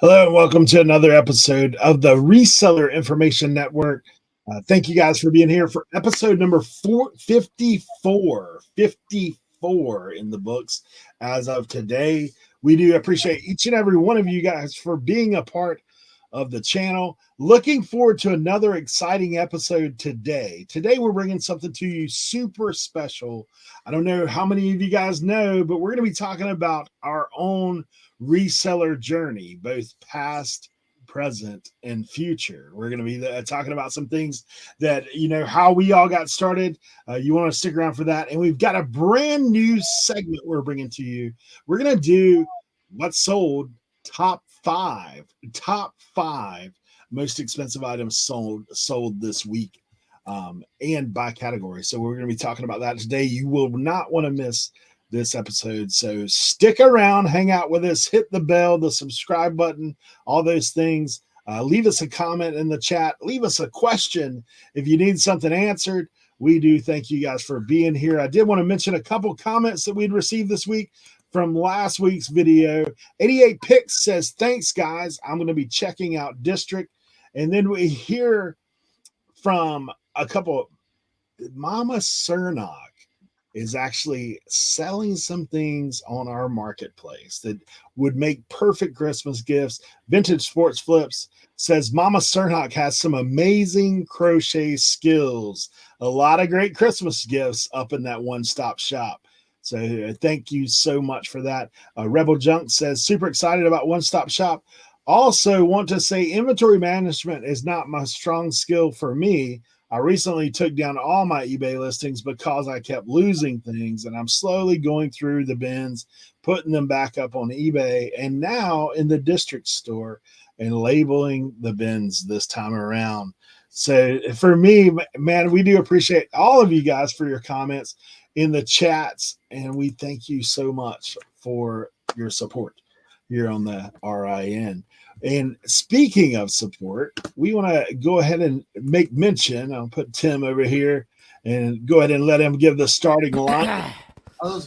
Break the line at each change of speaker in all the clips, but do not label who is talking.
Hello and welcome to another episode of the Reseller Information Network. Thank you guys for being here for episode number 54 in the books as of today. We do appreciate each and every one of you guys for being a part of the channel. Looking forward to another exciting episode today. Today we're bringing something to you super special. I don't know how many of you guys know, but we're going to be talking about our own reseller journey, both past, present, and future. We're going to be talking about some things that, how we all got started. You want to stick around for that. And we've got a brand new segment we're bringing to you. We're going to do what's sold top five most expensive items sold this week, and by category. So we're going to be talking about that today. You will not want to miss this episode. So stick around, hang out with us, hit the bell, the subscribe button, all those things. Leave us a comment in the chat. Leave us a question if you need something answered. We do thank you guys for being here. I did want to mention a couple comments that we'd received this week from last week's video. 88 Picks says, thanks, guys. I'm going to be checking out District. And then we hear from a couple. Mama Cernoch is actually selling some things on our marketplace that would make perfect Christmas gifts. Vintage Sports Flips says Mama Cernoch has some amazing crochet skills. A lot of great Christmas gifts up in that one-stop shop. So thank you so much for that. Rebel Junk says, super excited about One Stop Shop. Also want to say inventory management is not my strong skill for me. I recently took down all my eBay listings because I kept losing things, and I'm slowly going through the bins, putting them back up on eBay, and now in the District store and labeling the bins this time around. So for me, man, we do appreciate all of you guys for your comments in the chats, and we thank you so much for your support here on the RIN. And speaking of support, we want to go ahead and make mention. I'll put Tim over here and go ahead and let him give the starting line.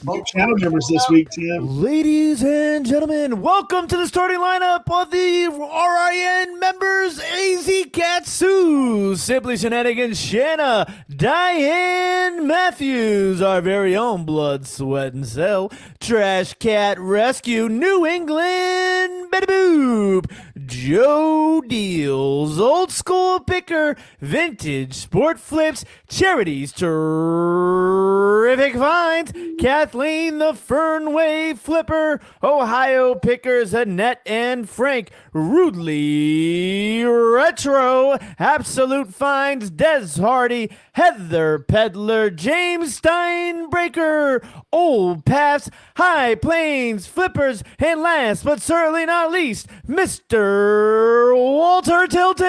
New channel members this week, Tim.
Ladies and gentlemen, welcome to the starting lineup of the RIN members. AZ Katsu, Simply Shenanigans, Shanna, Diane Matthews, our very own Blood, Sweat, and Cell, Trash Cat Rescue, New England, Betty Boop, Joe Deals, Old School Picker, Vintage Sport Flips, Charities, Terrific Finds, Kathleen the Fernway Flipper, Ohio Pickers, Annette and Frank, Rudely Retro, Absolute Finds, Des Hardy, Heather Peddler, James Steinbreaker, Old Paths, High Plains Flippers, and last but certainly not least, Mr. Walter Tilton.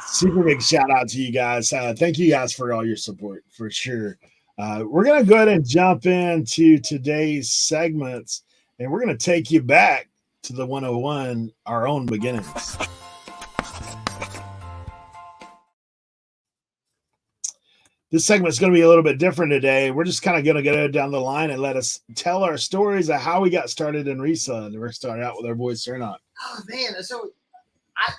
Super big shout out to you guys. Thank you guys for all your support for sure. We're going to go ahead and jump into today's segments, and we're going to take you back to the 101, our own beginnings. This segment is going to be a little bit different today. We're just kind of going to go down the line and let us tell our stories of how we got started in reselling. We're going to start out with our boy Cernoch.
Oh, man. So I've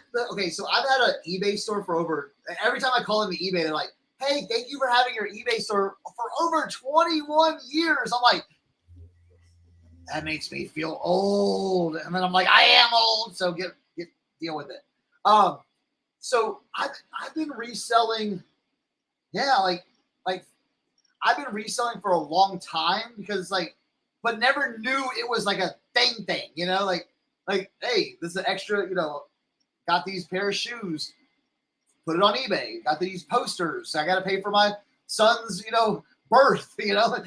had an eBay store for every time I call into eBay, they're like, hey, thank you for having your eBay store for over 21 years. I'm like, that makes me feel old. And then I'm like, I am old, so deal with it. So I've been reselling, like I've been reselling for a long time because but never knew it was like a thing, like, hey, this is an extra, got these pair of shoes, put it on eBay. Got these posters. I got to pay for my son's, birth, put it on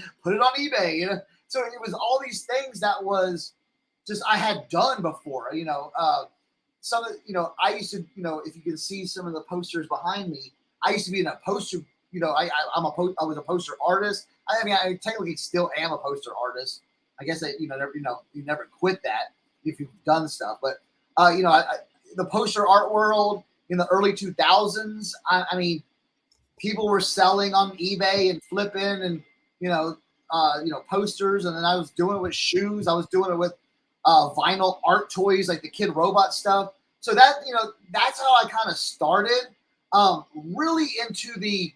eBay, So it was all these things that was just, I had done before, some of, I used to, if you can see some of the posters behind me, I used to be in a poster, I was a poster artist. I technically still am a poster artist. I guess that, you never quit that if you've done stuff, but, the poster art world in the early 2000s, I mean, people were selling on eBay and flipping, and posters, and then I was doing it with shoes. I was doing it with vinyl art toys, like the Kid Robot stuff. So that, that's how I kind of started, really into the,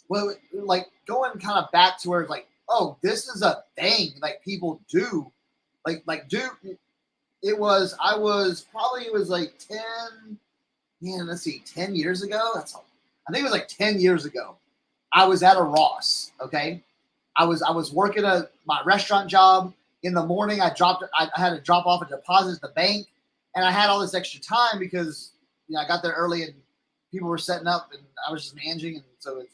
well, like going kind of back to where it's like, oh, this is a thing like people do, it was like 10 years ago. I think it was like 10 years ago. I was at a Ross. Okay. I was working my restaurant job in the morning. I had to drop off a deposit at the bank, and I had all this extra time because, I got there early and people were setting up and I was just managing. And so it's,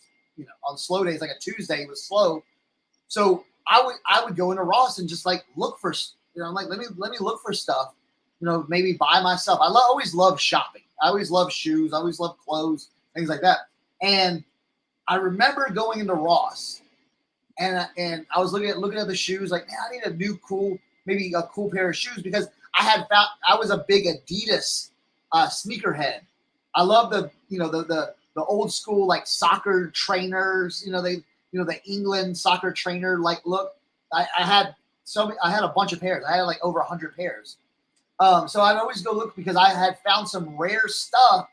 on slow days, like a Tuesday, it was slow. So I would go into Ross and just like look for, I'm like, let me look for stuff, maybe buy myself. I always loved shopping. I always loved shoes. I always loved clothes, things like that. And I remember going into Ross and I was looking at the shoes, like, man, I need a new maybe a cool pair of shoes, because I was a big Adidas sneakerhead. I love the old school, like, soccer trainers, the England soccer trainer like look. I had a bunch of pairs. I had like over 100 pairs. So I'd always go look because I had found some rare stuff.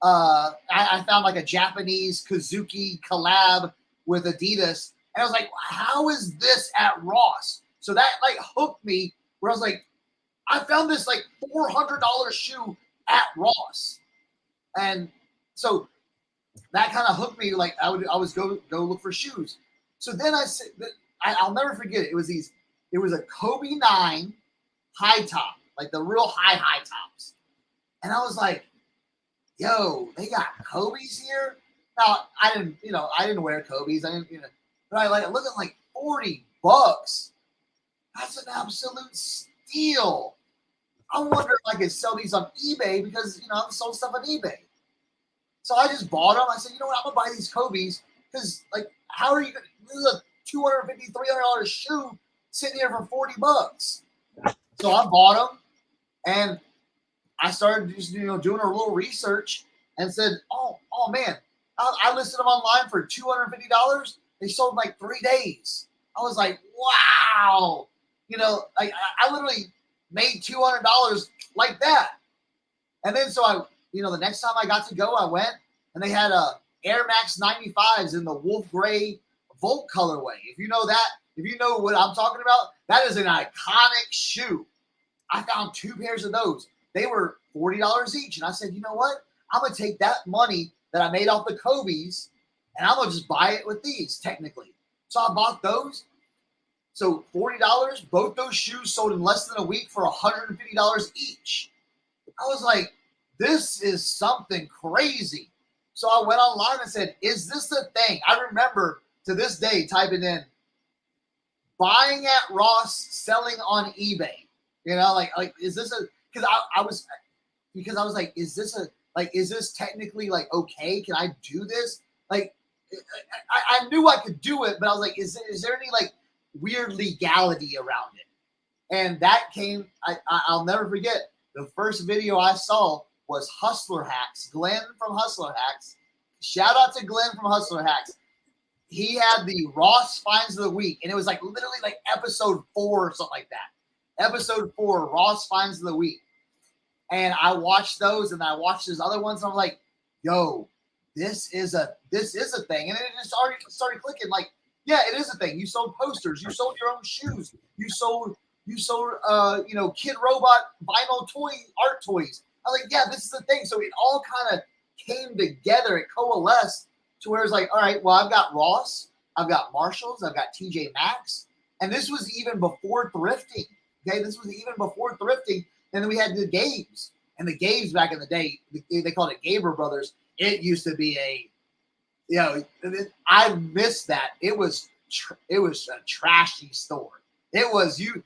I found like a Japanese Kazuki collab with Adidas, and I was like, how is this at Ross? So that like hooked me, where I was like, I found this like $400 shoe at Ross. And so that kind of hooked me. Like I was go look for shoes. So then I'll never forget it. It was a Kobe 9 high top, like the real high tops. And I was like, yo, they got Kobe's here. Now I didn't wear Kobe's. But I look at like $40. That's an absolute steal. I wonder if I could sell these on eBay, because I've sold stuff on eBay. So I just bought them. I said, you know what, I'm gonna buy these Kobe's, because like, how are you gonna, this is a $250, $300 shoe sitting here for $40. So I bought them, and I started just doing a little research, and said, oh man, I listed them online for $250. They sold in like 3 days. I was like, wow, I literally made $200 like that. And then so I, the next time I got to go, I went, and they had Air Max 95s in the wolf gray Volt colorway. If you know what I'm talking about, that is an iconic shoe. I found 2 pairs of those. They were $40 each. And I said, you know what? I'm going to take that money that I made off the Kobe's, and I'm going to just buy it with these, technically. So I bought those. So $40, both those shoes sold in less than a week for $150 each. I was like, this is something crazy. So I went online and said, is this the thing? I remember to this day typing in buying at Ross, selling on eBay. Is this because I was like, is this technically like okay? Can I do this? Like, I knew I could do it, but I was like, is there any like weird legality around it? And that came, I'll never forget, the first video I saw was Hustler Hacks, Glenn from Hustler Hacks. Shout out to Glenn from Hustler Hacks. He had the Ross Finds of the Week, and it was like literally like episode 4 or something like that. Episode 4, Ross Finds of the Week. And I watched those, and I watched his other ones, and I'm like, yo, this is a thing. And it just started clicking, like, yeah, it is a thing. You sold posters, you sold your own shoes, you sold Kid Robot vinyl art toys. I was like, yeah, this is the thing. So it all kind of came together. It coalesced to where it's like, all right, well, I've got Ross, I've got Marshalls, I've got TJ Maxx. And this was even before thrifting. Okay, this was even before thrifting. And then we had the Gabe's. And the Gabe's back in the day, they called it Gaber Brothers. It used to be I missed that. It was a trashy store. It was, you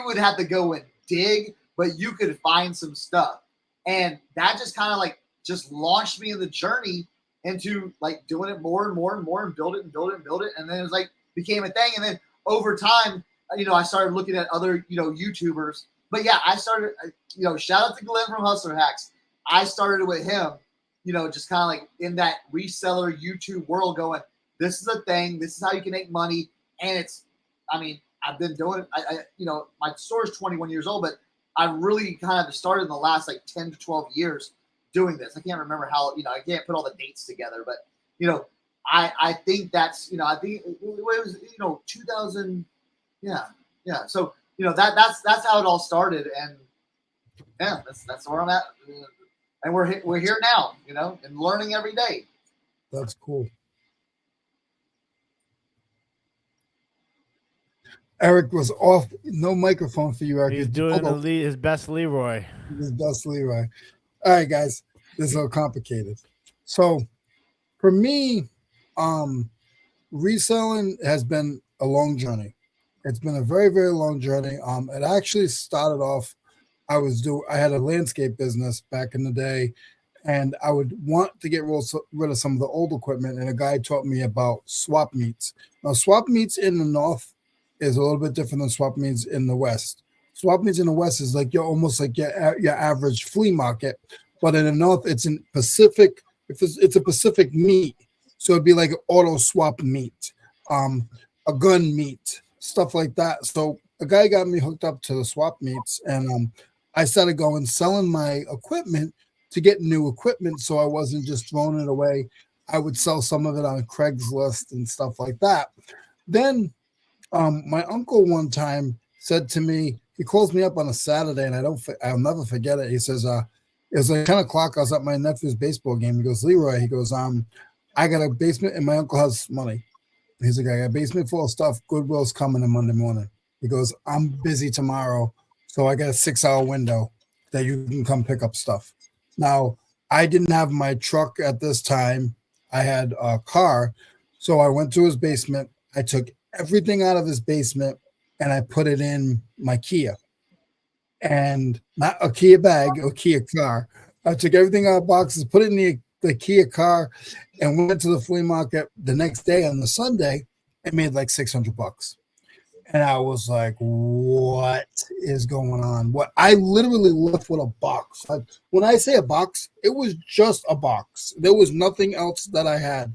would have to go and dig, but you could find some stuff. And that just kind of like just launched me in the journey into like doing it more and more and more, and build it. And then it was like became a thing. And then over time, I started looking at other, YouTubers. But yeah, I started, shout out to Glenn from Hustler Hacks. I started with him, just kind of like in that reseller YouTube world going, this is a thing. This is how you can make money. and I mean, I've been doing it. My store is 21 years old, but I really kind of started in the last like 10 to 12 years doing this. I can't remember how, I can't put all the dates together, but, I think that's, I think it was, 2000. Yeah. Yeah. So, that's how it all started. And yeah, that's where I'm at. And we're here now, and learning every day.
That's cool. Eric was off. No microphone for you, Eric.
He's doing his best Leroy.
His best Leroy. All right, guys. This is a little complicated. So for me, reselling has been a long journey. It's been a very, very long journey. It actually started off, I had a landscape business back in the day, and I would want to get rid of some of the old equipment, and a guy taught me about swap meets. Now, swap meets in the North is a little bit different than swap meets in the West. Swap meets in the West is like almost like your average flea market, but in the North, it's in Pacific. It's a Pacific meet, so it'd be like an auto swap meet, a gun meet, stuff like that. So a guy got me hooked up to the swap meets, and I started selling my equipment to get new equipment, so I wasn't just throwing it away. I would sell some of it on Craigslist and stuff like that. Then my uncle one time said to me, he calls me up on a Saturday, and I'll never forget it. He says, it was like 10 o'clock. I was at my nephew's baseball game. He goes, Leroy, he goes, I got a basement, and my uncle has money. He's like, I got a basement full of stuff. Goodwill's coming on Monday morning. He goes, I'm busy tomorrow, so I got a 6-hour window that you can come pick up stuff. Now, I didn't have my truck at this time. I had a car, so I went to his basement. I took everything out of his basement, and I put it in my Kia. And not a Kia bag, a Kia car. I took everything out of boxes, put it in the Kia car, and went to the flea market the next day on the Sunday and made like $600. And I was like, what is going on? What? I literally left with a box. Like, when I say a box, it was just a box. There was nothing else that I had.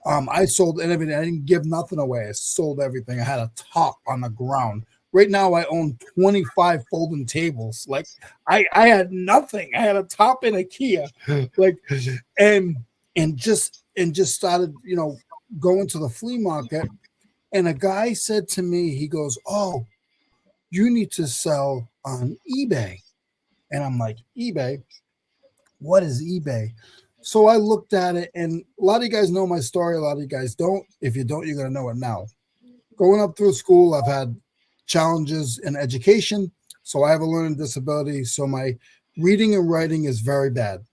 I sold everything. I didn't give nothing away. I sold everything. I had a top on the ground. Right now, I own 25 folding tables. Like, I had nothing. I had a top in a Kia. Like, and just started, going to the flea market. And a guy said to me, he goes, oh, you need to sell on eBay. And I'm like, eBay? What is eBay? So I looked at it, and a lot of you guys know my story. A lot of you guys don't. If you don't, you're going to know it now. Going up through school, I've had challenges in education. So I have a learning disability. So my reading and writing is very bad.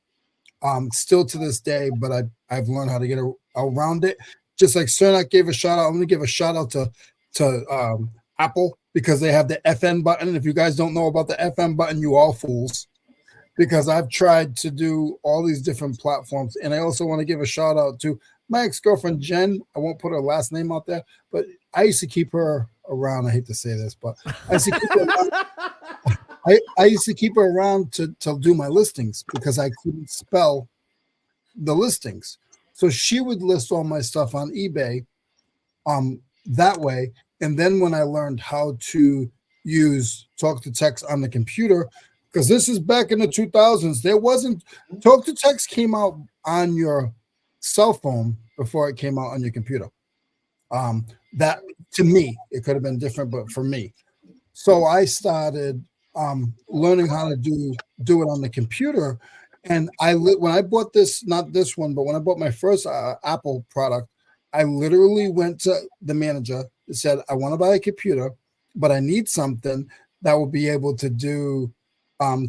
Still to this day, but I've learned how to get around it. Just like Cernoch gave a shout out, I'm going to give a shout out to Apple, because they have the FN button. And if you guys don't know about the FN button, you all fools, because I've tried to do all these different platforms. And I also want to give a shout out to my ex-girlfriend, Jen. I won't put her last name out there, but I used to keep her around. I hate to say this, but I used to keep her around. I used to keep her around to do my listings, because I couldn't spell the listings. So she would list all my stuff on eBay that way. And then when I learned how to use talk to text on the computer, because this is back in the 2000s, there wasn't talk to text came out on your cell phone before it came out on your computer. That, to me, it could have been different, but for me. So I started learning how to do it on the computer. And when I bought this, not this one, but when I bought my first Apple product, I literally went to the manager and said, I want to buy a computer, but I need something that will be able to do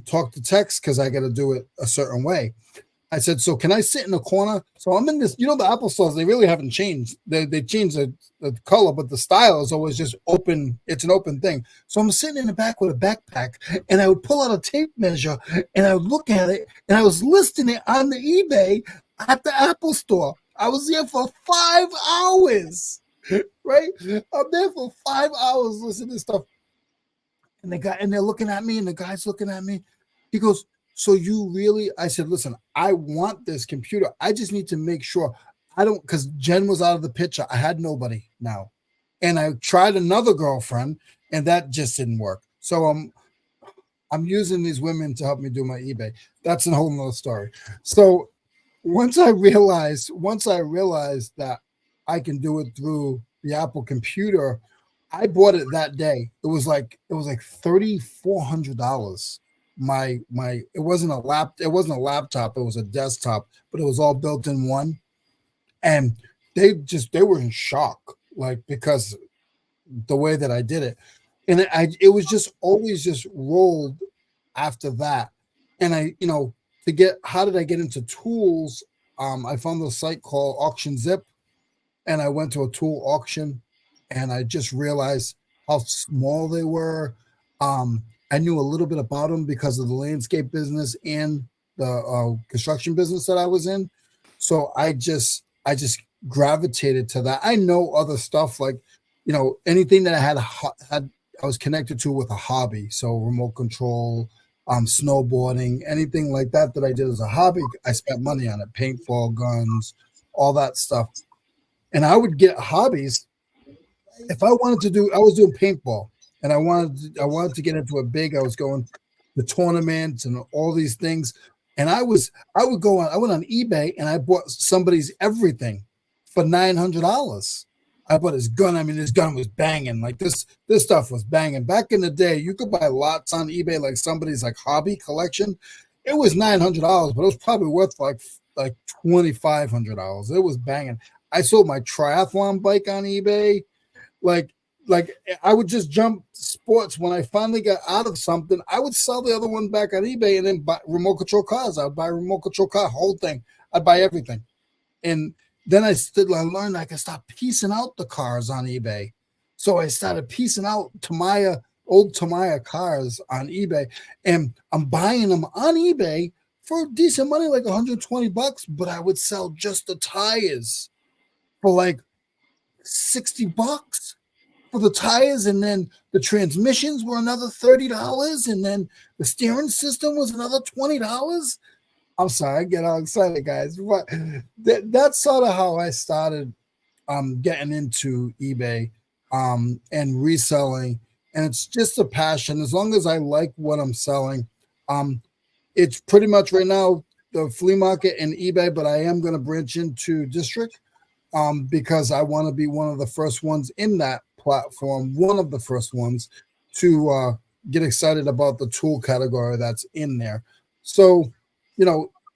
talk to text, because I got to do it a certain way. I said, so can I sit in the corner? So I'm in this, the Apple stores, they really haven't changed. They changed the color, but the style is always just open. It's an open thing. So I'm sitting in the back with a backpack, and I would pull out a tape measure, and I would look at it, and I was listing it on the eBay at the Apple store. I was there for 5 hours, right? I'm there for 5 hours listening to stuff. And they're looking at me, and the guy's looking at me. He goes, so you really, I said, listen, I want this computer. I just need to make sure because Jen was out of the picture. I had nobody now. And I tried another girlfriend, and that just didn't work. So I'm using these women to help me do my eBay. That's a whole nother story. So once I realized that I can do it through the Apple computer, I bought it that day. It was like $3,400. It wasn't a laptop, it was a desktop, but it was all built in one. And they were in shock, like, because the way that I did it. And it was just always just rolled after that. And how did I get into tools? I found a site called Auction Zip, and I went to a tool auction, and I just realized how small they were. I knew a little bit about them because of the landscape business and the construction business that I was in. So I just gravitated to that. I know other stuff, like, anything that I had I was connected to with a hobby. So remote control, snowboarding, anything like that I did as a hobby, I spent money on it. Paintball guns, all that stuff. And I would get hobbies. If I wanted to I was doing paintball, and I wanted to get into it big. I was going to tournaments and all these things. And I went on eBay, and I bought somebody's everything for $900. I bought his gun. I mean, his gun was banging. Like, this stuff was banging. Back in the day, you could buy lots on eBay, like somebody's like hobby collection. It was $900, but it was probably worth like $2,500. It was banging. I sold my triathlon bike on eBay. Like I would just jump sports. When I finally got out of something, I would sell the other one back on eBay and then buy remote control cars. I would buy a remote control car, whole thing. I'd buy everything. And then I learned I could start piecing out the cars on eBay. So I started piecing out old Tamiya cars on eBay, and I'm buying them on eBay for decent money, like $120, but I would sell just the tires for like $60 for the tires, and then the transmissions were another $30, and then the steering system was another $20. I'm sorry, I get all excited, guys, but that's sort of how I started getting into eBay and reselling. And it's just a passion. As long as I like what I'm selling, it's pretty much right now the flea market and eBay, but I am going to branch into district because I want to be one of the first ones in that platform, one of the first ones to get excited about the tool category that's in there. So,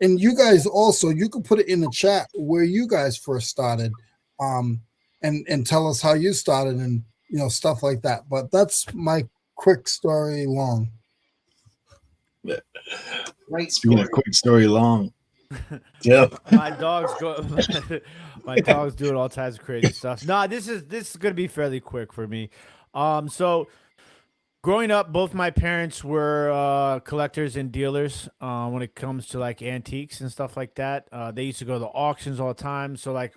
and you guys also, you can put it in the chat where you guys first started and tell us how you started and, stuff like that. But that's my quick story long.
Great
Speaking of quick story long. Yeah.
My dogs doing all types of crazy stuff. No, this is gonna be fairly quick for me. So growing up, both my parents were collectors and dealers when it comes to like antiques and stuff like that. They used to go to the auctions all the time. So like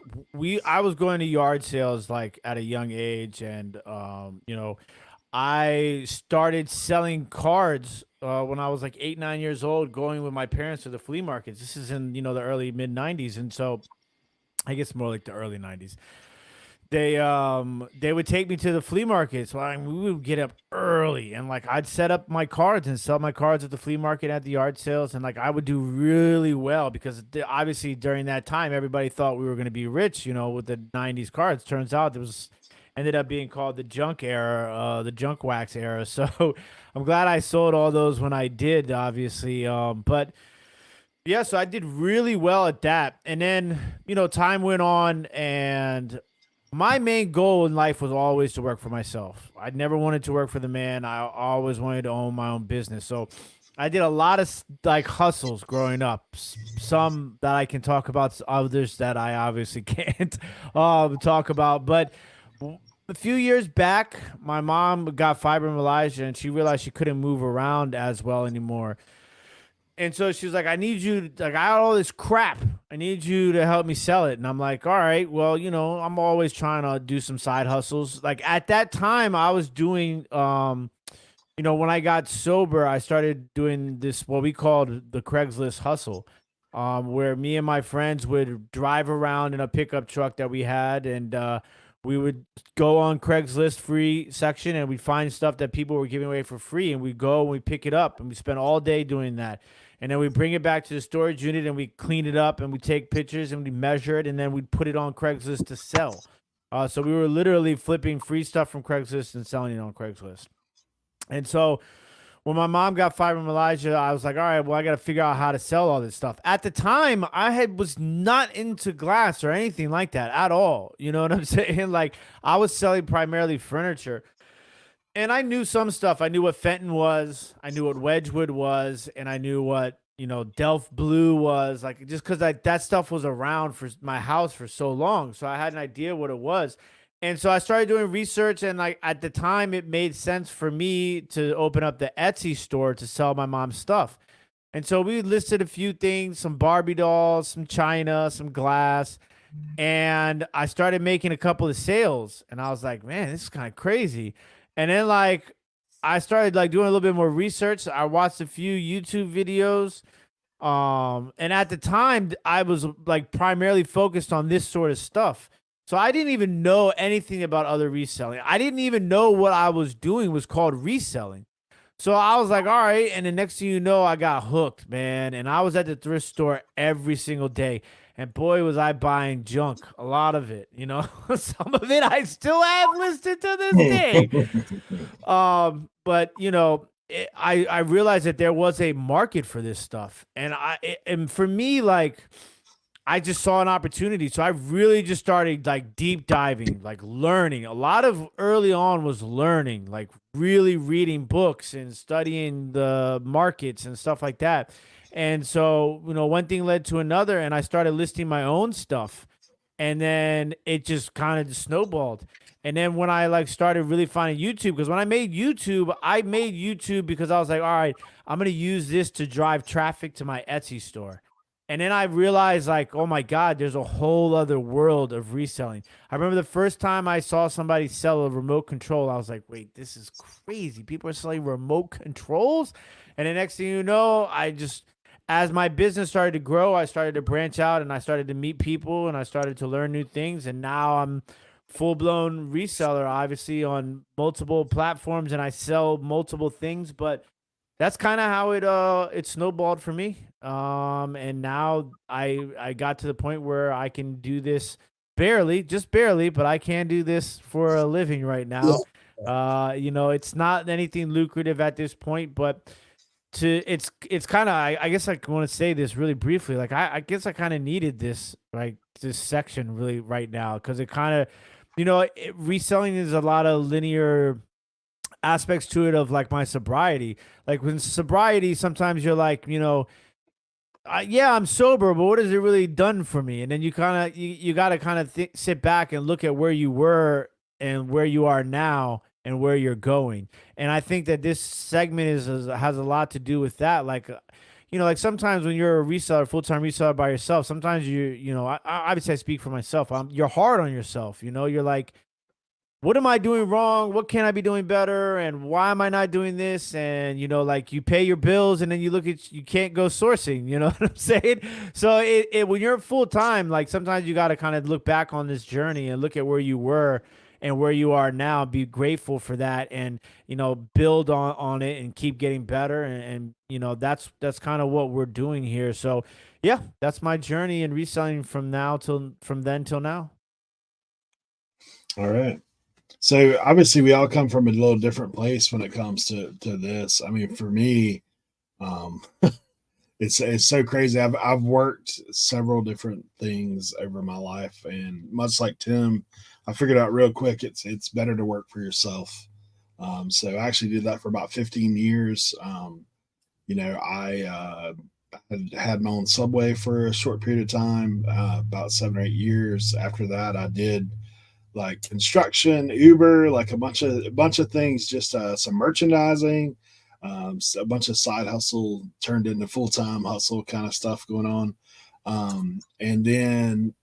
I was going to yard sales like at a young age, and I started selling cards when I was like 8, 9 years old, going with my parents to the flea markets. This is in the early mid 90s, and so I guess more like the early 90s. They would take me to the flea market, so we would get up early, and like I'd set up my cards and sell my cards at the flea market at the yard sales, and like I would do really well because obviously during that time everybody thought we were going to be rich, with the 90s cards. Turns out ended up being called the junk era, the junk wax era. So I'm glad I sold all those when I did, obviously. But yeah, so I did really well at that. And then, time went on, and my main goal in life was always to work for myself. I never wanted to work for the man. I always wanted to own my own business. So I did a lot of like hustles growing up. Some that I can talk about, others that I obviously can't talk about. But a few years back, my mom got fibromyalgia, and she realized she couldn't move around as well anymore. And so she was like, I need you, like, I got all this crap. I need you to help me sell it. And I'm like, all right, well, I'm always trying to do some side hustles. Like at that time I was doing, when I got sober, I started doing this, what we called the Craigslist hustle, where me and my friends would drive around in a pickup truck that we had, and we would go on Craigslist free section and we'd find stuff that people were giving away for free, and we'd go and we pick it up and we spend all day doing that. And then we bring it back to the storage unit and we clean it up and we take pictures and we measure it, and then we'd put it on Craigslist to sell. So we were literally flipping free stuff from Craigslist and selling it on Craigslist. And so when my mom got fibromyalgia, I was like, all right, well, I got to figure out how to sell all this stuff. At the time, was not into glass or anything like that at all. You know what I'm saying? Like, I was selling primarily furniture. And I knew some stuff. I knew what Fenton was. I knew what Wedgwood was. And I knew what, Delft Blue was. Like, just because that stuff was around for my house for so long. So I had an idea what it was. And so I started doing research, and like at the time, it made sense for me to open up the Etsy store to sell my mom's stuff. And so we listed a few things, some Barbie dolls, some china, some glass, and I started making a couple of sales. And I was like, man, this is kind of crazy. And then like I started like doing a little bit more research. I watched a few YouTube videos. And at the time, I was like primarily focused on this sort of stuff. So I didn't even know anything about other reselling. I didn't even know what I was doing was called reselling. So I was like, all right. And the next thing you know, I got hooked, man. And I was at the thrift store every single day. And boy, was I buying junk, a lot of it, some of it I still have listed to this day. But I realized that there was a market for this stuff. And for me, like, I just saw an opportunity. So I really just started like deep diving, like learning. A lot of early on was learning, like really reading books and studying the markets and stuff like that. And so, one thing led to another, and I started listing my own stuff. And then it just kind of snowballed. And then when I like started really finding YouTube, because when I made YouTube because I was like, all right, I'm going to use this to drive traffic to my Etsy store. And then I realized, like, oh my God, there's a whole other world of reselling. I remember the first time I saw somebody sell a remote control, I was like, wait, this is crazy. People are selling remote controls? And the next thing you know, as my business started to grow, I started to branch out and I started to meet people and I started to learn new things. And now I'm full-blown reseller, obviously, on multiple platforms, and I sell multiple things. But that's kind of how it snowballed for me. And now I got to the point where I can do this just barely, but I can do this for a living right now. It's not anything lucrative at this point, but it's kind of, I guess I want to say this really briefly. Like, I guess I kind of needed this, like this section really right now. Cause it kind of, reselling is a lot of linear aspects to it of like my sobriety. Like when sobriety, sometimes you're like, yeah, I'm sober, but what has it really done for me? And then you kind of, you got to kind of sit back and look at where you were and where you are now and where you're going. And I think that this segment has a lot to do with that. Like, like sometimes when you're a reseller, full-time reseller by yourself, sometimes I obviously I speak for myself. You're hard on yourself. You're like, what am I doing wrong? What can I be doing better? And why am I not doing this? And, like you pay your bills and then you can't go sourcing, you know what I'm saying? So when you're full time, like sometimes you got to kind of look back on this journey and look at where you were and where you are now, be grateful for that and, build on it and keep getting better. And that's kind of what we're doing here. So yeah, that's my journey in reselling from then till now.
All right. So obviously we all come from a little different place when it comes to this. I mean, for me, it's so crazy. I've worked several different things over my life, and much like Tim, I figured out real quick it's better to work for yourself. So I actually did that for about 15 years. I had my own Subway for a short period of time, about 7 or 8 years. After that, I did like construction, Uber, like a bunch of things, just some merchandising, a bunch of side hustle turned into full-time hustle kind of stuff going on. And then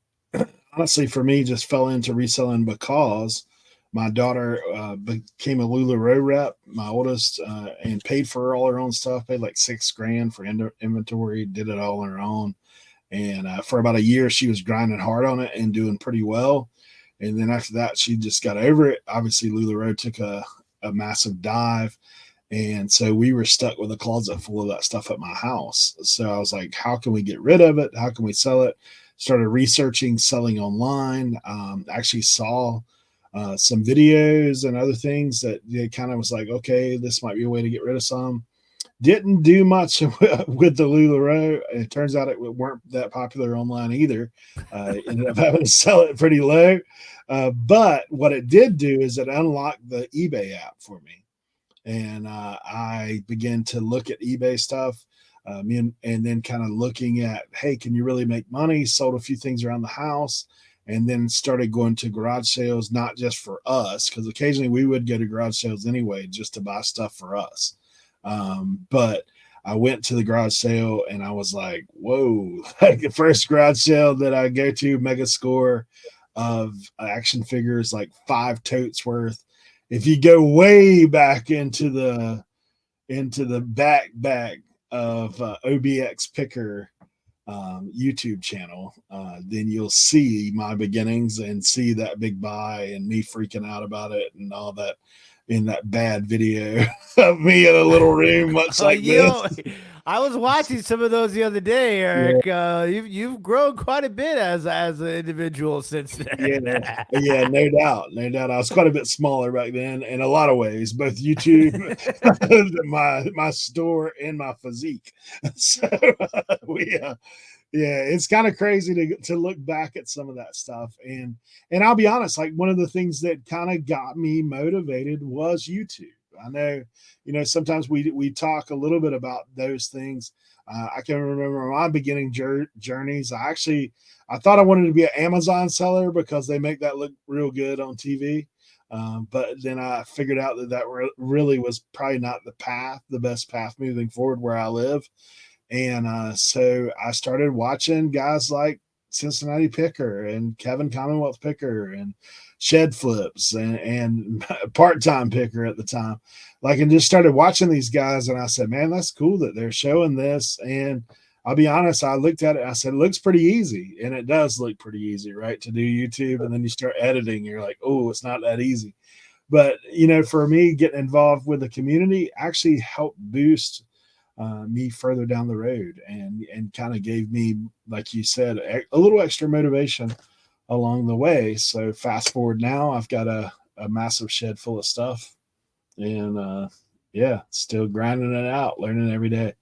honestly, for me, just fell into reselling because my daughter became a LuLaRoe rep, my oldest, and paid for all her own stuff, paid like $6,000 for inventory, did it all on her own. And for about a year, she was grinding hard on it and doing pretty well. And then after that, she just got over it. Obviously, Leroy took a massive dive. And so we were stuck with a closet full of that stuff at my house. So I was like, how can we get rid of it? How can we sell it? Started researching selling online. Actually saw some videos and other things that kind of was like, okay, this might be a way to get rid of some. Didn't do much with the Leroy. It turns out it weren't that popular online either. Ended up having to sell it pretty low. But what it did do is it unlocked the eBay app for me. And I began to look at eBay stuff and then kind of looking at, hey, can you really make money? Sold a few things around the house and then started going to garage sales, not just for us, because occasionally we would go to garage sales anyway, just to buy stuff for us. But I went to the garage sale and I was like, whoa, like the first garage sale that I go to, mega score of action figures, like 5 totes worth. If you go way back into the back bag of Obxpicker YouTube channel, then you'll see my beginnings and see that big buy and me freaking out about it and all that in that bad video of me in a little room, much like this.
I was watching some of those the other day, Eric. Yeah. You've grown quite a bit as an individual since then.
Yeah, no doubt. I was quite a bit smaller back then in a lot of ways, both YouTube, my store, and my physique. So it's kind of crazy to look back at some of that stuff. And I'll be honest, like one of the things that kind of got me motivated was YouTube. I know, sometimes we talk a little bit about those things. I can remember my beginning journeys. I thought I wanted to be an Amazon seller because they make that look real good on TV. But then I figured out that really was probably not the best path moving forward where I live. And so I started watching guys like Cincinnati Picker and Kevin Commonwealth Picker and Shed Flips and Part-Time Picker at the time. And just started watching these guys. And I said, man, that's cool that they're showing this. And I'll be honest, I looked at it and I said, it looks pretty easy. And it does look pretty easy, right? To do YouTube. And then you start editing, you're like, oh, it's not that easy. But, for me, getting involved with the community actually helped boost me further down the road and kind of gave me, like you said, a little extra motivation along the way. So fast forward now, I've got a massive shed full of stuff and still grinding it out, learning every day.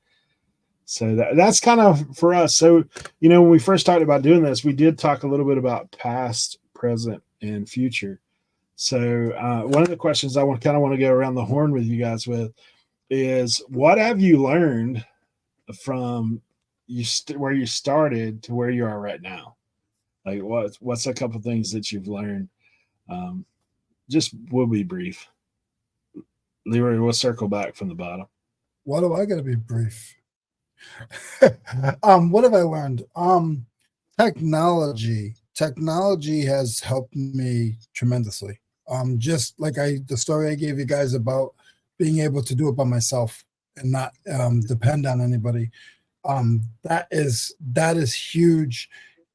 So that's kind of for us. So, when we first talked about doing this, we did talk a little bit about past, present, and future. So one of the questions I want to go around the horn with you guys with is, what have you learned from where you started to where you are right now? Like what's a couple things that you've learned? Just we'll be brief. Leroy, we'll circle back from the bottom.
Why do I gotta be brief? What have I learned? Technology has helped me tremendously. Just like the story I gave you guys about being able to do it by myself and not depend on anybody. That is huge.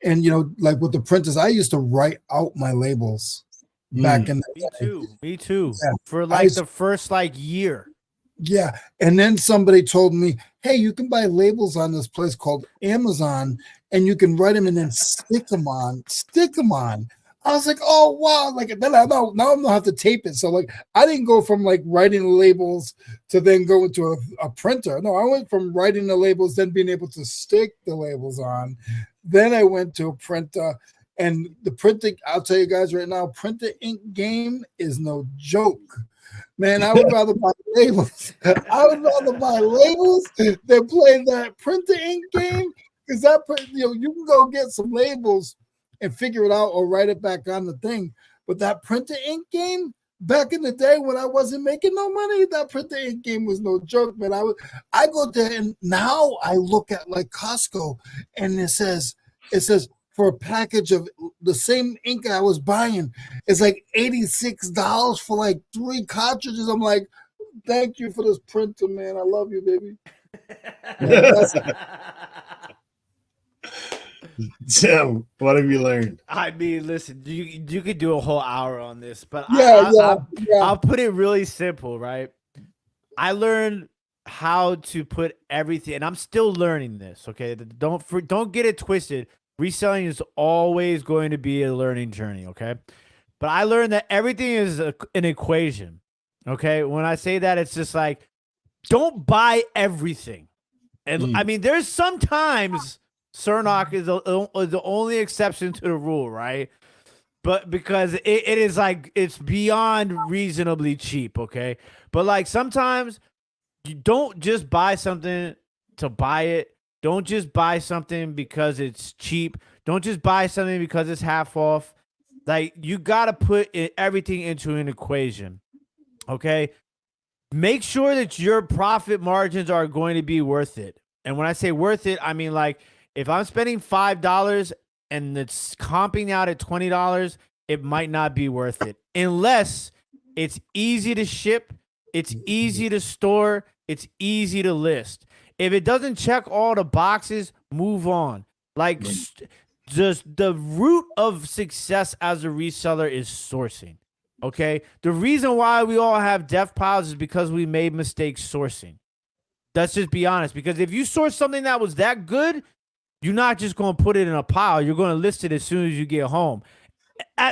And like with the printers, I used to write out my labels back in the day.
Me too.
Yeah.
For the first year.
Yeah. And then somebody told me, hey, you can buy labels on this place called Amazon and you can write them and then stick them on. I was like, oh wow! Then now I'm gonna have to tape it. So I didn't go from writing labels to then go into a printer. No, I went from writing the labels, then being able to stick the labels on. Then I went to a printer, and the printing. I'll tell you guys right now, printer ink game is no joke. Man, I would rather buy labels. I would rather buy labels than play that printer ink game because you can go get some labels and figure it out or write it back on the thing. But that printer ink game, back in the day when I wasn't making no money, that printer ink game was no joke, man. I go there and now I look at Costco and it says for a package of the same ink I was buying, it's $86 for 3 cartridges. I'm like, thank you for this printer, man. I love you, baby.
Tim, what have you learned?
I mean, listen, you could do a whole hour on this, but
Yeah.
I'll put it really simple, right? I learned how to put everything, and I'm still learning this. Okay, don't get it twisted. Reselling is always going to be a learning journey. Okay, but I learned that everything is an equation. Okay, when I say that, it's just like don't buy everything. And I mean, there's sometimes Cernoch is the only exception to the rule, right? But because it is like it's beyond reasonably cheap, okay? But like sometimes you don't just buy something to buy it. Don't just buy something because it's cheap. Don't just buy something because it's half off. Like you got to put everything into an equation, okay? Make sure that your profit margins are going to be worth it. And when I say worth it, I mean like if I'm spending $5 and it's comping out at $20, it might not be worth it unless it's easy to ship, it's easy to store, it's easy to list. If it doesn't check all the boxes, move on. Like just the root of success as a reseller is sourcing. Okay. The reason why we all have death piles is because we made mistakes sourcing. Let's just be honest. Because if you source something that was that good, you're not just going to put it in a pile. You're going to list it as soon as you get home.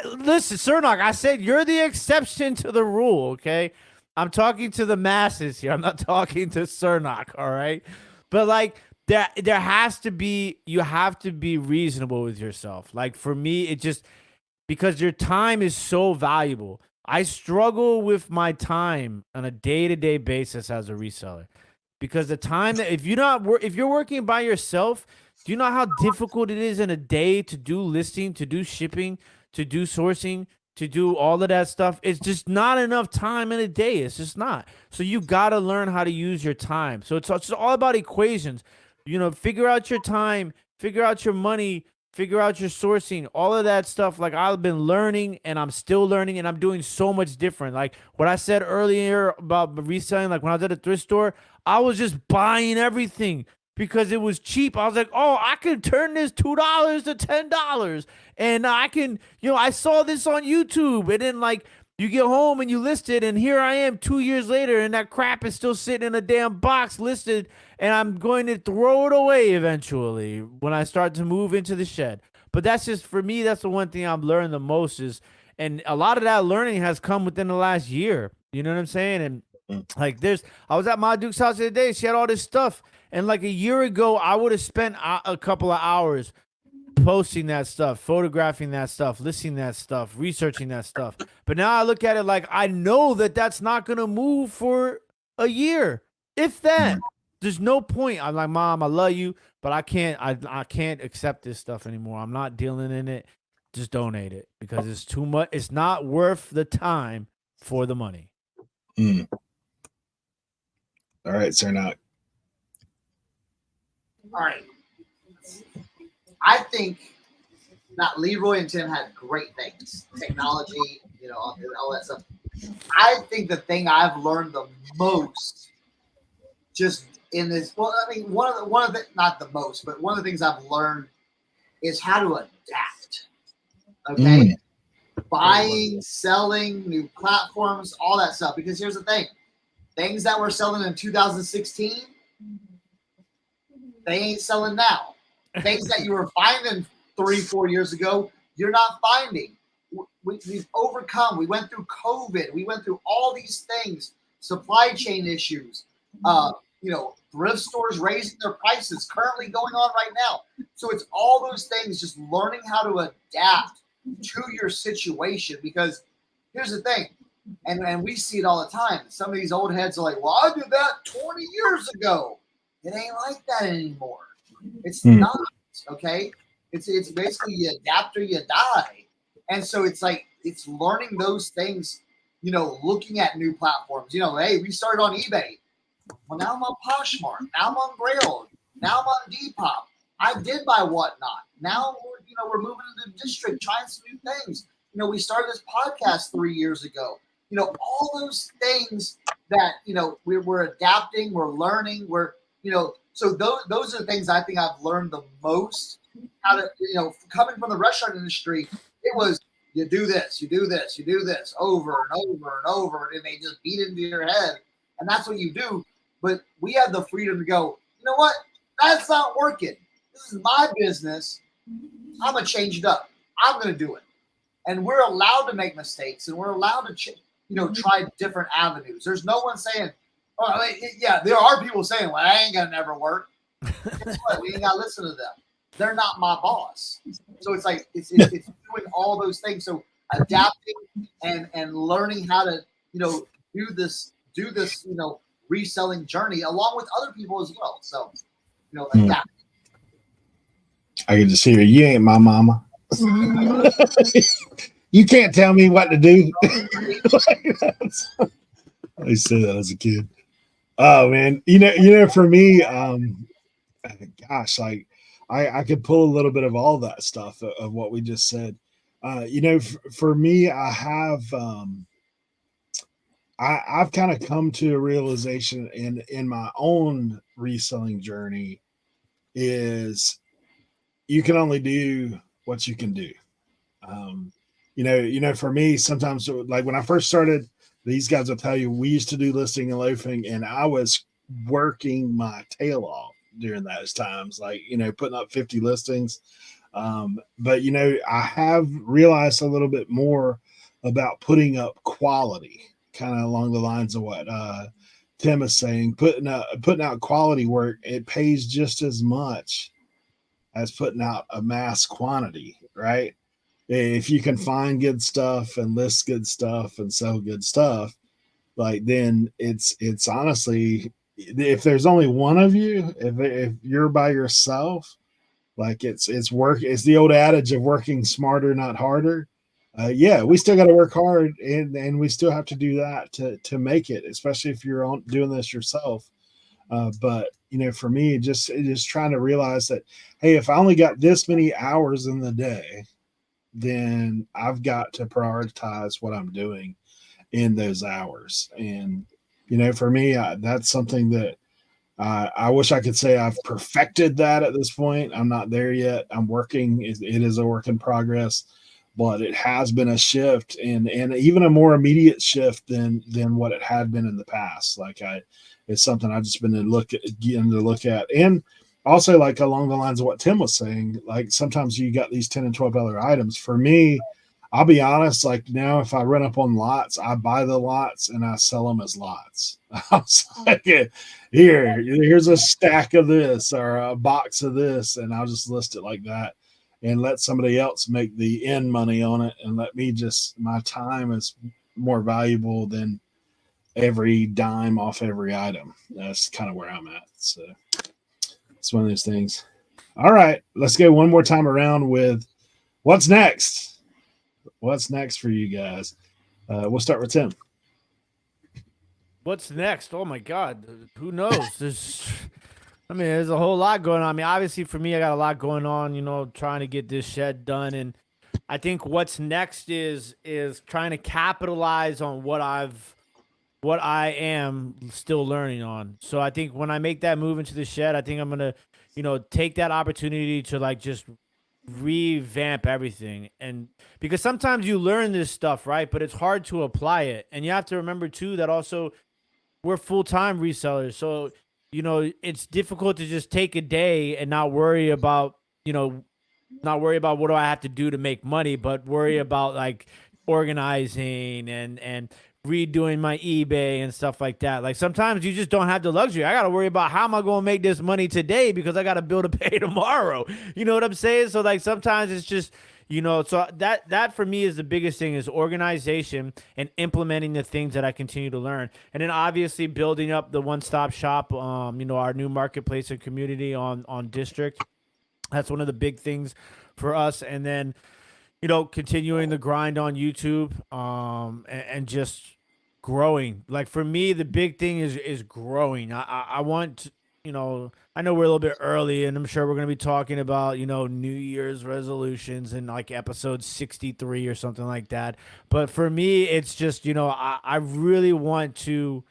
Listen, Cernoch, I said you're the exception to the rule. Okay. I'm talking to the masses here. I'm not talking to Cernoch. All right. But like, there has to be, you have to be reasonable with yourself. Like for me, it just, because your time is so valuable. I struggle with my time on a day-to-day basis as a reseller because the time that if you're working by yourself, do you know how difficult it is in a day to do listing, to do shipping, to do sourcing, to do all of that stuff? It's just not enough time in a day. It's just not. So you got to learn how to use your time. So it's all about equations. You know, figure out your time, figure out your money, figure out your sourcing, all of that stuff. Like I've been learning and I'm still learning and I'm doing so much different. Like what I said earlier about reselling, like when I was at a thrift store, I was just buying everything because it was cheap. I was like, oh, I can turn this $2 to $10 and I can, I saw this on YouTube. And then like you get home and you list it and here I am 2 years later and that crap is still sitting in a damn box listed and I'm going to throw it away eventually when I start to move into the shed. But that's just, for me, that's the one thing I've learned the most is, and a lot of that learning has come within the last year. You know what I'm saying? And like I was at Ma Duke's house the other day. She had all this stuff. And like a year ago, I would have spent a couple of hours posting that stuff, photographing that stuff, listing that stuff, researching that stuff. But now I look at it like I know that that's not going to move for a year, if that. There's no point. I'm like, Mom, I love you, but I can't accept this stuff anymore. I'm not dealing in it. Just donate it because it's too much. It's not worth the time for the money.
All right, Cernoch.
All right. I think that Leroy and Tim had great things. Technology, all that stuff. I think the thing I've learned the most just in this, well, I mean, one of the, not the most, but one of the things I've learned is how to adapt. Okay. Buying, selling, new platforms, all that stuff. Because here's the thing, things that were selling in 2016, they ain't selling now. Things that you were finding 3-4 years ago, you're not finding. We've overcome. We went through COVID. We went through all these things, supply chain issues, thrift stores raising their prices currently going on right now. So it's all those things, just learning how to adapt to your situation. Because here's the thing, and we see it all the time. Some of these old heads are like, well, I did that 20 years ago. It ain't like that anymore. It's not, okay? It's basically you adapt or you die. And so it's like, it's learning those things, looking at new platforms. Hey, we started on eBay. Well, now I'm on Poshmark. Now I'm on Grail. Now I'm on Depop. I did buy Whatnot. Now we're moving into district, trying some new things. We started this podcast 3 years ago. All those things that we're adapting, we're learning, so those are the things I think I've learned the most how to, coming from the restaurant industry, it was you do this, you do this, you do this over and over and over, and they just beat it into your head, and that's what you do. But we have the freedom to go, you know what? That's not working. This is my business. I'm gonna change it up. I'm gonna do it, and we're allowed to make mistakes, and we're allowed to, try different avenues. There's no one saying, "Oh, yeah." There are people saying, "Well, I ain't gonna never work." Guess what? We ain't gotta listen to them. They're not my boss. So it's like it's doing all those things. So adapting and learning how to do this reselling journey along with other people as well. So adapt.
I can just hear you ain't my mama. You can't tell me what to do. I said that as a kid. Oh man, for me, gosh, like I could pull a little bit of all that stuff of what we just said. For me, I have I've kind of come to a realization in my own reselling journey is you can only do what you can do. For me, sometimes like when I first started, these guys will tell you we used to do listing and loafing, and I was working my tail off during those times, like putting up 50 listings. But I have realized a little bit more about putting up quality, kind of along the lines of what Tim is saying. Putting out quality work, it pays just as much as putting out a mass quantity, right? If you can find good stuff and list good stuff and sell good stuff, like then it's honestly, if there's only one of you, if you're by yourself, like it's the old adage of working smarter, not harder. Yeah, we still got to work hard, and we still have to do that to make it, especially if you're doing this yourself. But for me, just trying to realize that, hey, if I only got this many hours in the day, then I've got to prioritize what I'm doing in those hours. And for me, that's something that I wish I could say I've perfected that at this point. I'm not there yet. I'm working. It is a work in progress, but it has been a shift, and even a more immediate shift than what it had been in the past. Like it's something I've just been getting to look at. And also, like along the lines of what Tim was saying, like sometimes you got these $10 and $12 items. For me, I'll be honest, like now if I run up on lots, I buy the lots and I sell them as lots. I was like, here's a stack of this or a box of this, and I'll just list it like that and let somebody else make the end money on it, and let me my time is more valuable than every dime off every item. That's kind of where I'm at. So it's one of those things. All right, let's go one more time around with what's next. What's next for you guys? We'll start with Tim.
What's next? Oh my God, who knows? There's a whole lot going on. I mean, obviously for me, I got a lot going on. Trying to get this shed done, and I think what's next is trying to capitalize on what I am still learning on. So I think when I make that move into the shed, I think I'm gonna, take that opportunity to like just revamp everything. And because sometimes you learn this stuff, right? But it's hard to apply it. And you have to remember too that also we're full-time resellers. So, it's difficult to just take a day and not worry about what do I have to do to make money, but worry about like organizing and redoing my eBay and stuff like that. Like sometimes you just don't have the luxury. I got to worry about how am I going to make this money today because I got a bill to pay tomorrow. You know what I'm saying? So like sometimes it's just, so that for me is the biggest thing is organization and implementing the things that I continue to learn. And then obviously building up the one-stop shop, our new marketplace and community on District. That's one of the big things for us. And then, continuing the grind on YouTube, and just growing. Like for me, the big thing is growing. I want, I know we're a little bit early, and I'm sure we're going to be talking about, New Year's resolutions in like episode 63 or something like that. But for me, it's just, I really want to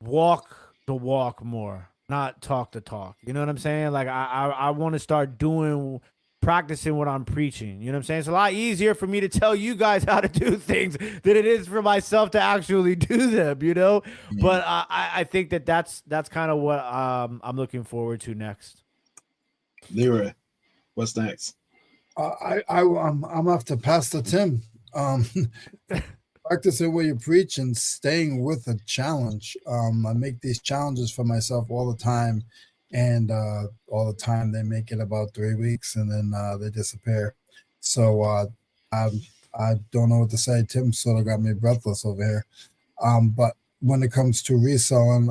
walk the walk more. not talk the talk. You know what I'm saying? Like I want to start practicing what I'm preaching. You know what I'm saying? It's a lot easier for me to tell you guys how to do things than it is for myself to actually do them, you know? But I think that's kind of what I'm looking forward to next.
Leroy, what's next?
I'm off to Pastor Tim. Practicing what you preach and staying with a challenge. I make these challenges for myself all the time, and all the time they make it about 3 weeks and then they disappear. So I don't know what to say. Tim sort of got me breathless over here. But when it comes to reselling,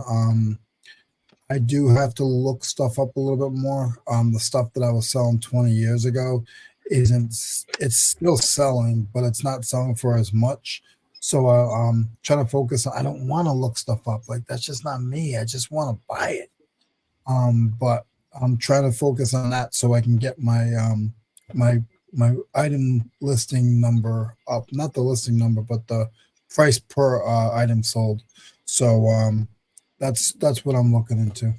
I do have to look stuff up a little bit more. The stuff that I was selling 20 years ago it's still selling, but it's not selling for as much. So trying to focus on, I don't want to look stuff up. Like, that's just not me. I just want to buy it. But I'm trying to focus on that so I can get my item listing number up, not the listing number, but the price per item sold. So that's what I'm looking into.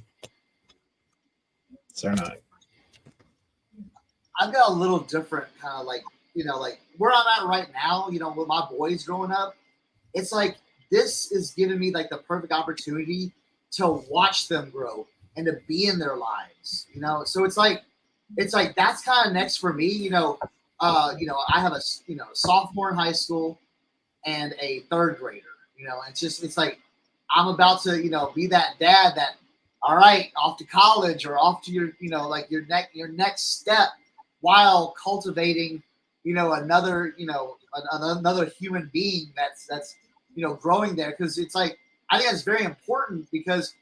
Cernoch.
I've got a little different kind of like, like where I'm at right now, with my boys growing up, it's like this is giving me like the perfect opportunity to watch them grow and to be in their lives, So it's like that's kind of next for me, I have a sophomore in high school and a third grader, it's like I'm about to, be that dad that, all right, off to college or off to your, like your next step, while cultivating, another human being that's growing there. Because it's like, I think that's very important because,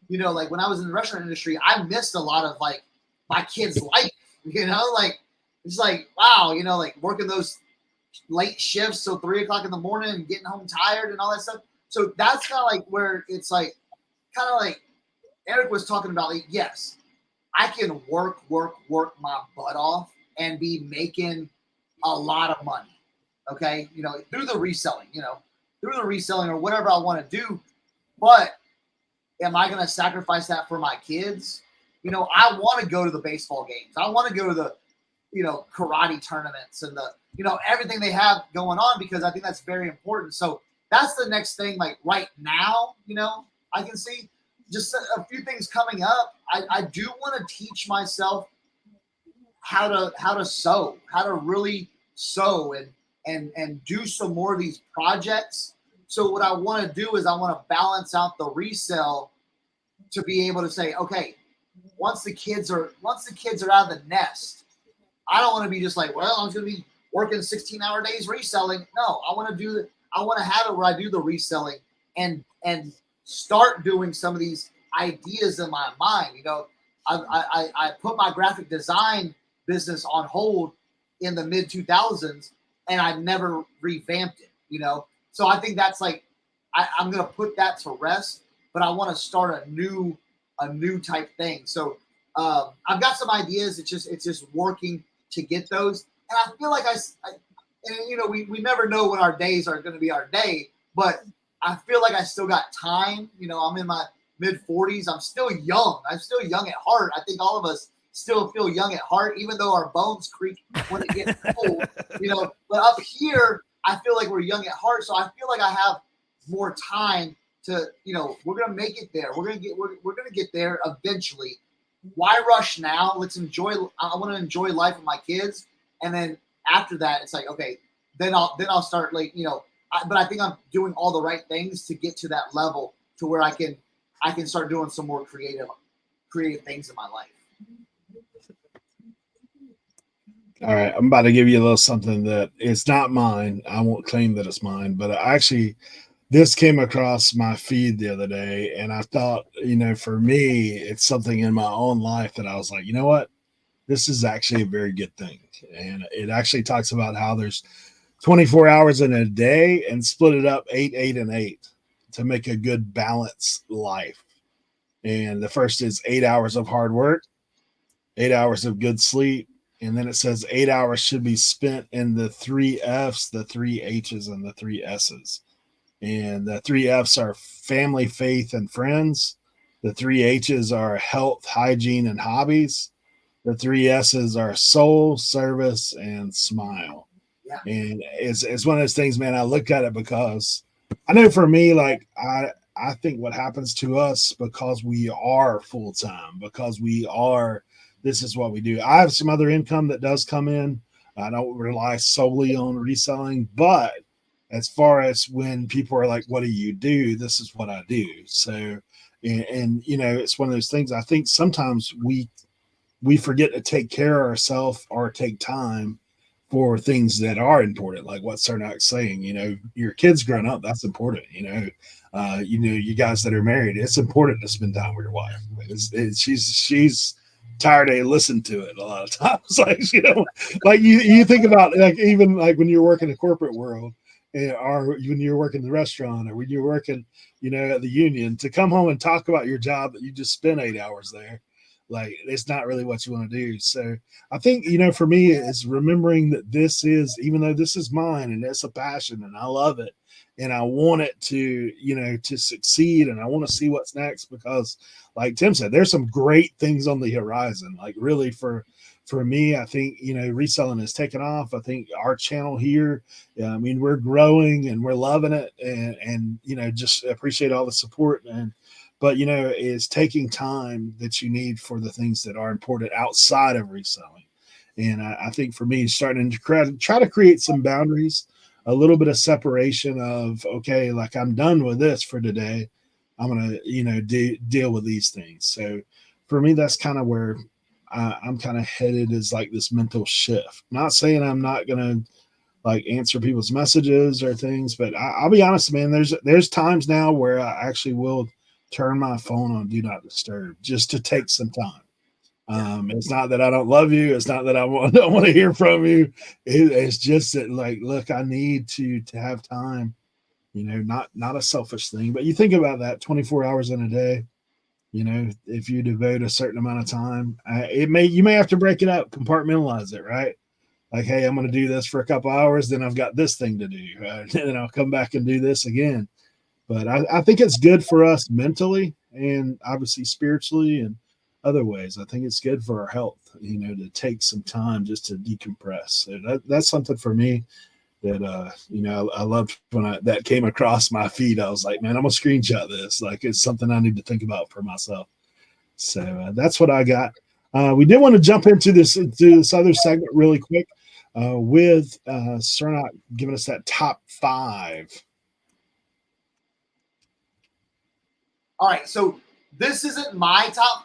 like when I was in the restaurant industry, I missed a lot of like my kid's life, like it's like, wow, like working those late shifts till 3 o'clock in the morning and getting home tired and all that stuff. So that's kind of like where it's like, kind of like Eric was talking about, like, yes, I can work my butt off and be making a lot of money, okay? Through the reselling, or whatever I want to do. But am I going to sacrifice that for my kids? I want to go to the baseball games. I want to go to the, karate tournaments and the, everything they have going on, because I think that's very important. So that's the next thing, like right now, I can see just a few things coming up. I do want to teach myself how to sew, how to really sew and do some more of these projects. So what I want to do is I want to balance out the resell to be able to say, okay, once the kids are out of the nest, I don't want to be just like, well, I'm just going to be working 16-hour days reselling. No, I want to have it where I do the reselling and start doing some of these ideas in my mind. I put my graphic design business on hold in the mid 2000s and I never revamped it, so I think that's like, I'm going to put that to rest, but I want to start a new type thing. So I've got some ideas. It's just working to get those. And I feel like we never know when our days are going to be our day, but I feel like I still got time. I'm in my mid 40s. I'm still young. I'm still young at heart. I think all of us still feel young at heart, even though our bones creak when it gets cold, but up here, I feel like we're young at heart. So I feel like I have more time to, we're going to make it there. We're going to get there eventually. Why rush now? Let's enjoy. I want to enjoy life with my kids. And then after that, it's like, okay, then I'll start like, but I think I'm doing all the right things to get to that level to where I can start doing some more creative things in my life.
All right, I'm about to give you a little something that it's not mine. I won't claim that it's mine, but actually, this came across my feed the other day, and I thought, for me, it's something in my own life that I was like, you know what? This is actually a very good thing. And it actually talks about how there's 24 hours in a day and split it up 8, 8, and 8 to make a good balanced life. And the first is 8 hours of hard work, 8 hours of good sleep. And then it says 8 hours should be spent in the 3 F's, the 3 H's, and the 3 S's. And the 3 F's are family, faith, and friends. The 3 H's are health, hygiene, and hobbies. The 3 S's are soul, service, and smile.
Yeah.
And it's one of those things, man. I look at it because I know for me, like I think what happens to us because we are full time, because we are, this is what we do. I have some other income that does come in. I don't rely solely on reselling, but as far as when people are like, what do you do? This is what I do. So, and you know, it's one of those things. I think sometimes we forget to take care of ourselves or take time for things that are important, like what Cernoch's saying. You know, your kids growing up, that's important. You know, you guys that are married, it's important to spend time with your wife. She's tired of listening to it a lot of times. Like, you know, like you think about, like, even like when you're working the corporate world, or when you're working the restaurant, or when you're working, you know, at the union, to come home and talk about your job that you just spent 8 hours there, like, it's not really what you want to do. So I think, you know, for me, it's remembering that this is, even though this is mine and it's a passion and I love it and I want it to, you know, to succeed, and I want to see what's next, because like Tim said, there's some great things on the horizon. Like, really, for me, I think, you know, reselling has taken off. I think our channel here, I mean, we're growing and we're loving it, and you know, just appreciate all the support. But you know, it's taking time that you need for the things that are important outside of reselling. And I think for me, starting to try to create some boundaries, a little bit of separation of, okay, like, I'm done with this for today. I'm gonna, you know, deal with these things. So for me, that's kind of where I'm kind of headed, is like this mental shift. Not saying I'm not gonna like answer people's messages or things, but I'll be honest, man. There's times now where I actually will turn my phone on do not disturb just to take some time. It's not that I don't love you. It's not that don't want to hear from you. It's just that, like, look, I need to have time. You know, not a selfish thing, but you think about that 24 hours in a day. You know, if you devote a certain amount of time, you may have to break it up, compartmentalize it, right? Like, hey, I'm going to do this for a couple hours, then I've got this thing to do, and then I'll come back and do this again. But I think it's good for us mentally and obviously spiritually and other ways. I think it's good for our health, you know, to take some time just to decompress. So that's something for me that, you know, I loved when that came across my feed. I was like, man, I'm going to screenshot this. Like, it's something I need to think about for myself. So that's what I got. We did want to jump into this other segment really quick with Cernoch giving us that top 5.
All right, so this isn't my top 5.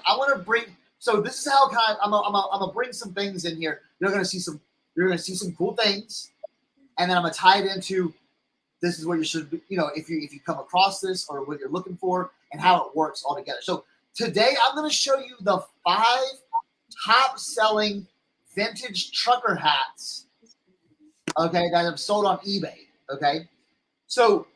I want to bring. So this is how kind of I'm gonna bring some things in here. You're gonna see some cool things, and then I'm gonna tie it into, this is what you should be, you know, if you come across this or what you're looking for and how it works all together. So today I'm gonna show you the 5 top selling vintage trucker hats, okay, that have sold on eBay. Okay, so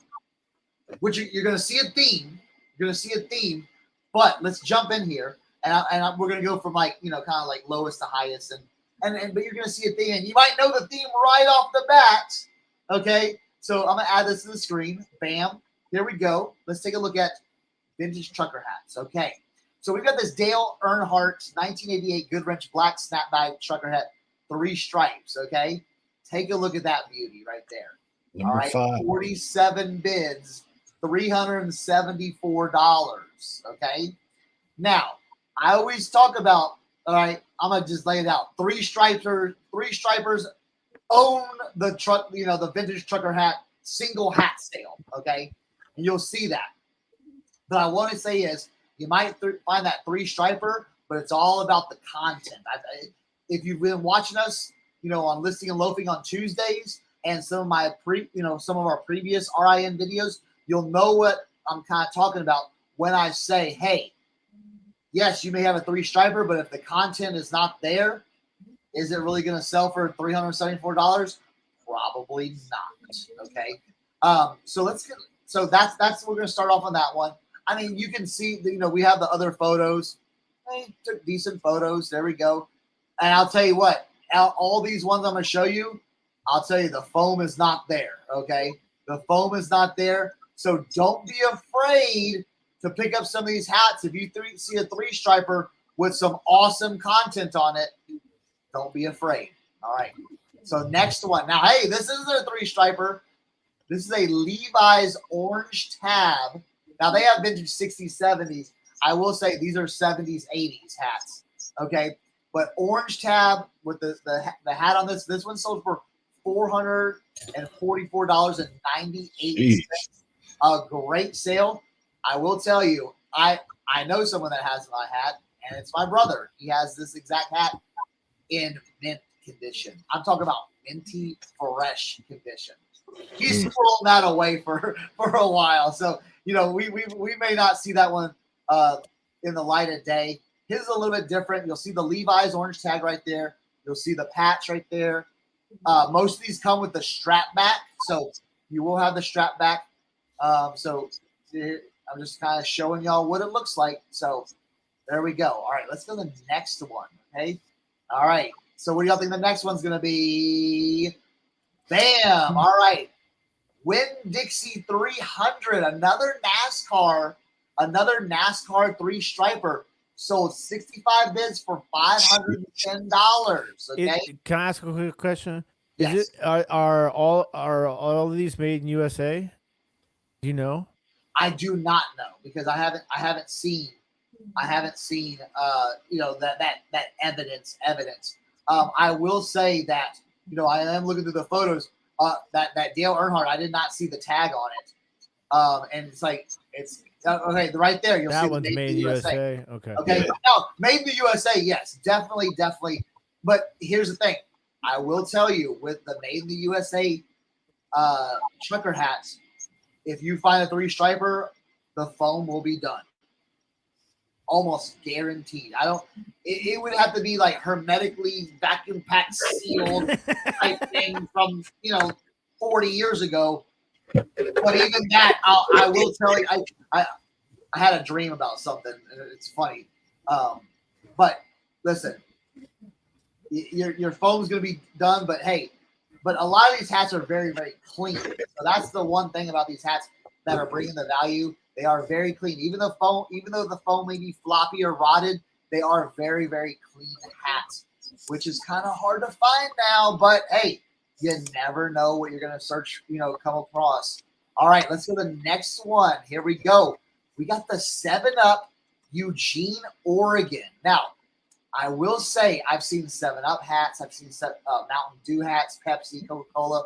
you're gonna see a theme. You're gonna see a theme, but let's jump in here, and we're gonna go from, like, you know, kind of like lowest to highest, and but you're gonna see a theme, and you might know the theme right off the bat. Okay, so I'm gonna add this to the screen. Bam, here we go. Let's take a look at vintage trucker hats. Okay, so we've got this Dale Earnhardt 1988 Goodwrench black snapback trucker hat, 3 stripes. Okay, take a look at that beauty right there.
Number
all right,
5.
47 bids. $374. Okay. Now, I always talk about, all right, I'm gonna just lay it out. 3 stripers own the truck, you know, the vintage trucker hat single hat sale. Okay. And you'll see that. But I want to say is, you might find that 3 striper, but it's all about the content. If you've been watching us, you know, on Listing and Loafing on Tuesdays, and some of our previous RIN videos, you'll know what I'm kind of talking about when I say, hey, yes, you may have a 3 striper, but if the content is not there, is it really going to sell for $374? Probably not. Okay. So that's what we're going to start off on that one. I mean, you can see, you know, we have the other photos. Hey, took decent photos. There we go. And I'll tell you what, all these ones I'm going to show you, I'll tell you, the foam is not there. Okay. The foam is not there. So don't be afraid to pick up some of these hats. If you see a 3-striper with some awesome content on it, don't be afraid. All right. So next one. Now, hey, this isn't a 3-striper. This is a Levi's orange tab. Now, they have vintage 60s, 70s. I will say these are 70s, 80s hats. Okay. But orange tab with the hat on this one sold for $444.98. A great sale. I will tell you, I know someone that has my hat, and it's my brother. He has this exact hat in mint condition. I'm talking about minty fresh condition. He's thrown that away for a while. So, we may not see that one in the light of day. His is a little bit different. You'll see the Levi's orange tag right there. You'll see the patch right there. Most of these come with the strap back. So you will have the strap back. So I'm just kind of showing y'all what it looks like. So there we go. All right, let's go to the next one. Okay. All right. So what do y'all think the next one's going to be? Bam. All right. Winn-Dixie 300, another NASCAR 3-striper, sold 65 bids for $510. Okay.
Can I ask a quick question?
Yes.
Is it are all of these made in USA? Do you know?
I do not know because I haven't seen that evidence. I will say that I am looking through the photos. That Dale Earnhardt, I did not see the tag on it. And it's okay right there. You'll
that
see
one's made in USA. Okay.
Okay. No, made in the USA. Yes, definitely. But here's the thing. I will tell you with the made in the USA trucker hats, if you find a 3-striper, the foam will be done. Almost guaranteed. It would have to be like hermetically vacuum packed sealed type thing from 40 years ago. But even that, I will tell you, I had a dream about something. It's funny. But listen, your foam's going to be done, but hey, a lot of these hats are very, very clean. So that's the one thing about these hats that are bringing the value. They are very clean. Even though the foam may be floppy or rotted, they are very, very clean hats, which is kind of hard to find now. But hey, you never know what you're going to search, come across. All right, let's go to the next one. Here we go. We got the 7-Up Eugene, Oregon. Now, I will say I've seen 7-Up hats. I've seen Mountain Dew hats, Pepsi, Coca-Cola.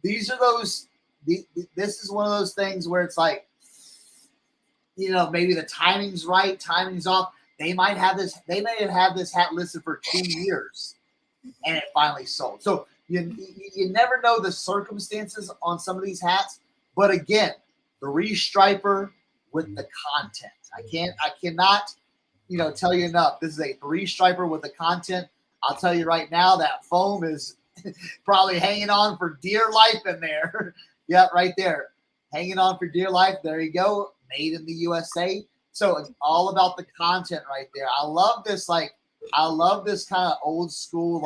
These are those. This is one of those things where it's like, maybe the timing's right, timing's off. They may have had this hat listed for 2 years, and it finally sold. So you never know the circumstances on some of these hats. But again, the 3-striper with the content. I cannot tell you enough. This is a 3-striper with the content. I'll tell you right now that foam is probably hanging on for dear life in there. Yeah, right there. Hanging on for dear life. There you go. Made in the USA. So it's all about the content right there. I love this kind of old school,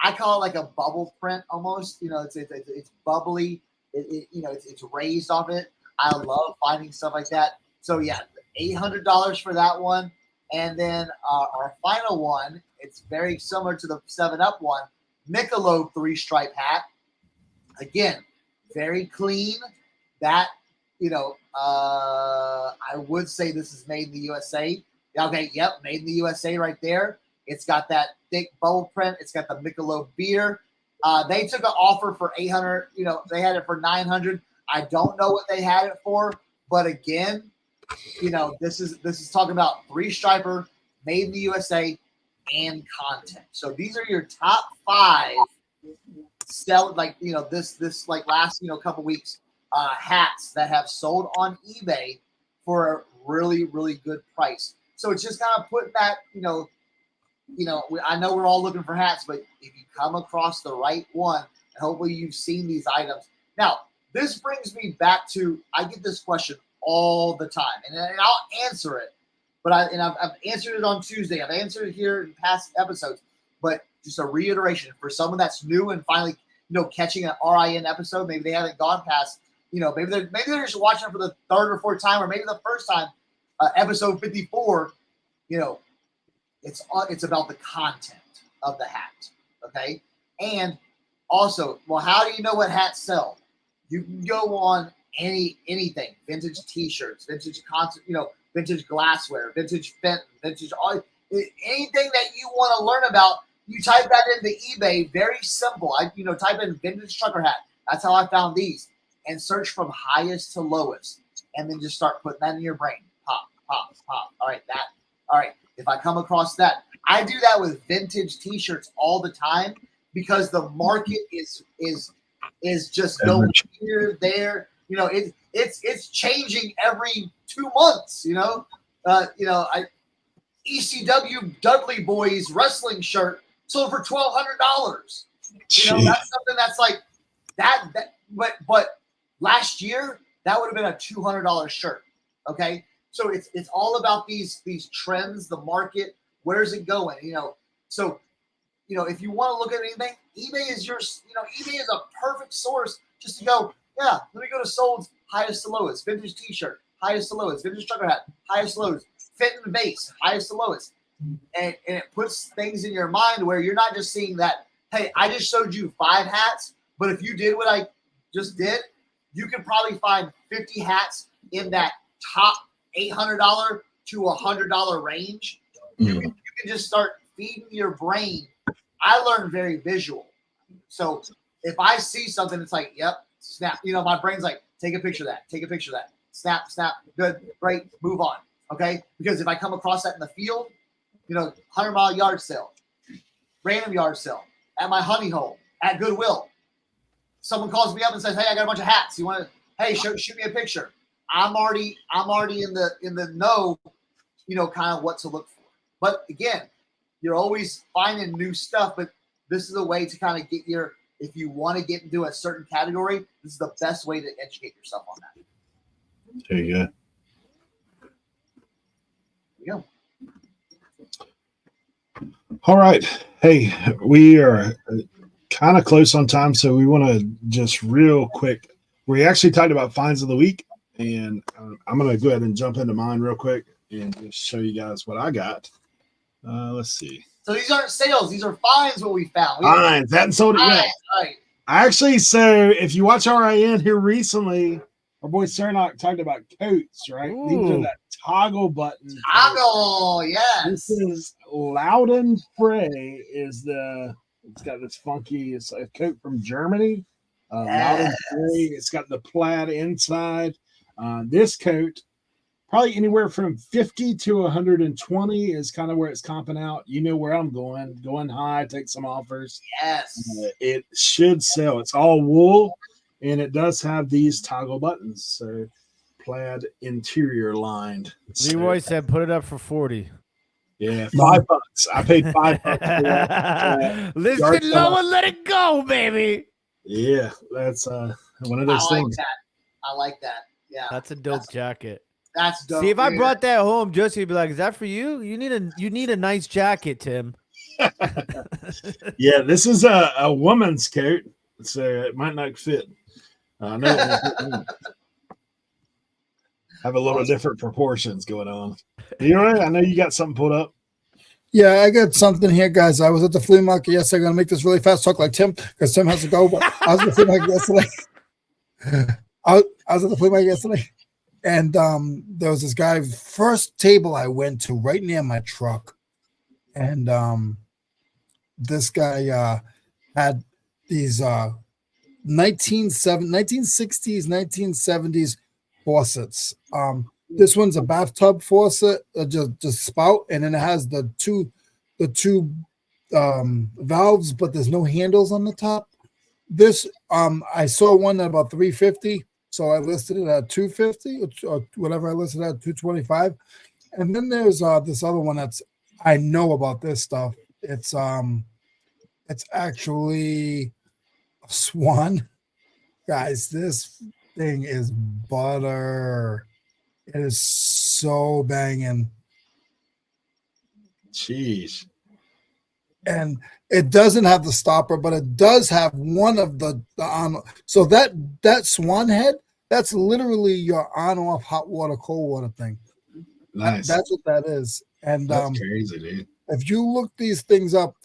I call it like a bubble print almost. It's bubbly. It's raised off it. I love finding stuff like that. So yeah, $800 for that one. And then our final one, it's very similar to the 7-Up one, Michelob 3-stripe hat. Again, very clean. That, I would say this is made in the USA. Okay, yep, made in the USA right there. It's got that thick bubble print. It's got the Michelob beer. They took an offer for $800. They had it for $900. I don't know what they had it for, but again, this is talking about 3-striper, made in the USA, and content. So these are your top 5 sell this last couple weeks hats that have sold on eBay for a really, really good price. So it's just kind of putting that I know we're all looking for hats, but if you come across the right one, and hopefully you've seen these items. Now, this brings me back to, I get this question all the time, and I'll answer it. But I've answered it on Tuesday. I've answered it here in past episodes. But just a reiteration for someone that's new and finally, catching an RIN episode. Maybe they haven't gone past, maybe they're just watching it for the 3rd or 4th time, or maybe the first time. episode 54, it's about the content of the hat. Okay. And also, well, how do you know what hats sell? You can go on anything, vintage t-shirts, vintage concert, vintage glassware, vintage Fenton, vintage anything that you want to learn about. You type that into eBay, very simple. Type in vintage trucker hat. That's how I found these, and search from highest to lowest, and then just start putting that in your brain. Pop, pop, pop. All right, that. All right. If I come across that, I do that with vintage t-shirts all the time because the market is just going here, there. It's changing every 2 months. ECW Dudley Boys wrestling shirt sold for $1,200. That's something that's like that. But last year that would have been a $200 shirt. Okay, so it's all about these trends, the market, where's it going? So if you want to look at anything, eBay is eBay is a perfect source just to go. Yeah, let me go to sold highest to lowest, vintage T-shirt highest to lowest, vintage trucker hat highest to lowest, Fenton vase highest to lowest, and it puts things in your mind where you're not just seeing that. Hey, I just showed you 5 hats, but if you did what I just did, you could probably find 50 hats in that top $800 to $100 range. You can just start feeding your brain. I learn very visual, so if I see something, it's like, yep, snap. My brain's like, take a picture of that. Take a picture of that. Snap, snap. Good, great. Move on. Okay, because if I come across that in the field, 100-mile yard sale, random yard sale, at my honey hole, at Goodwill, someone calls me up and says, "Hey, I got a bunch of hats. You want to? Hey, shoot me a picture." I'm already in the know, kind of what to look for. But again, you're always finding new stuff. But this is a way to kind of get if you want to get into a certain category, this is the best way to educate yourself on that.
There you go.
There you go.
All right. Hey, we are kind of close on time, so we want to just real quick. We actually talked about finds of the week, and I'm going to go ahead and jump into mine real quick and just show you guys what I got. Let's see.
So these aren't sales; these are finds. What we found.
Finds. Hadn't sold it yet.
Right.
Actually, so if you watch RIN here recently, our boy Cernoch talked about coats, right?
Ooh.
These are that toggle button.
Toggle, yes.
This is Loudon Frey. It's got this funky. It's a coat from Germany. Loudon Frey. It's got the plaid inside. This coat, probably anywhere from 50 to 120 is kind of where it's comping out. You know where I'm going high, take some offers.
Yes.
It should sell. It's all wool, and it does have these toggle buttons. So plaid interior lined.
Leroy said put it up for 40.
Yeah, $5. I paid $5 for that.
Listen low and let it go, baby.
Yeah, that's one of those things.
I like that. Yeah.
That's a dope jacket.
That's dope.
See, if I brought that home, Josie would be like, "Is that for you? You need a nice jacket, Tim."
Yeah, this is a woman's coat, so it might not fit. No, have a little different proportions going on. Leroy, I know you got something pulled up.
Yeah, I got something here, guys. I was at the flea market yesterday. I'm going to make this really fast, talk like Tim, because Tim has to go. But I was at the flea market yesterday. I was at the flea market yesterday, and there was this guy, first table I went to right near my truck. And this guy had these 1960s, 1970s faucets. This one's a bathtub faucet, just spout, and then it has the two valves, but there's no handles on the top. This I saw one at about $350, so I listed it at $250 or whatever. I listed it at $225, and then there's this other one that's, I know about this stuff. It's actually a Swan, guys. This thing is butter. It is so banging.
Jeez.
And it doesn't have the stopper, but it does have one of the on. So that Swan head, that's literally your on-off hot water, cold water thing.
Nice.
That's what that is. And
That's crazy, dude.
if you look these things up,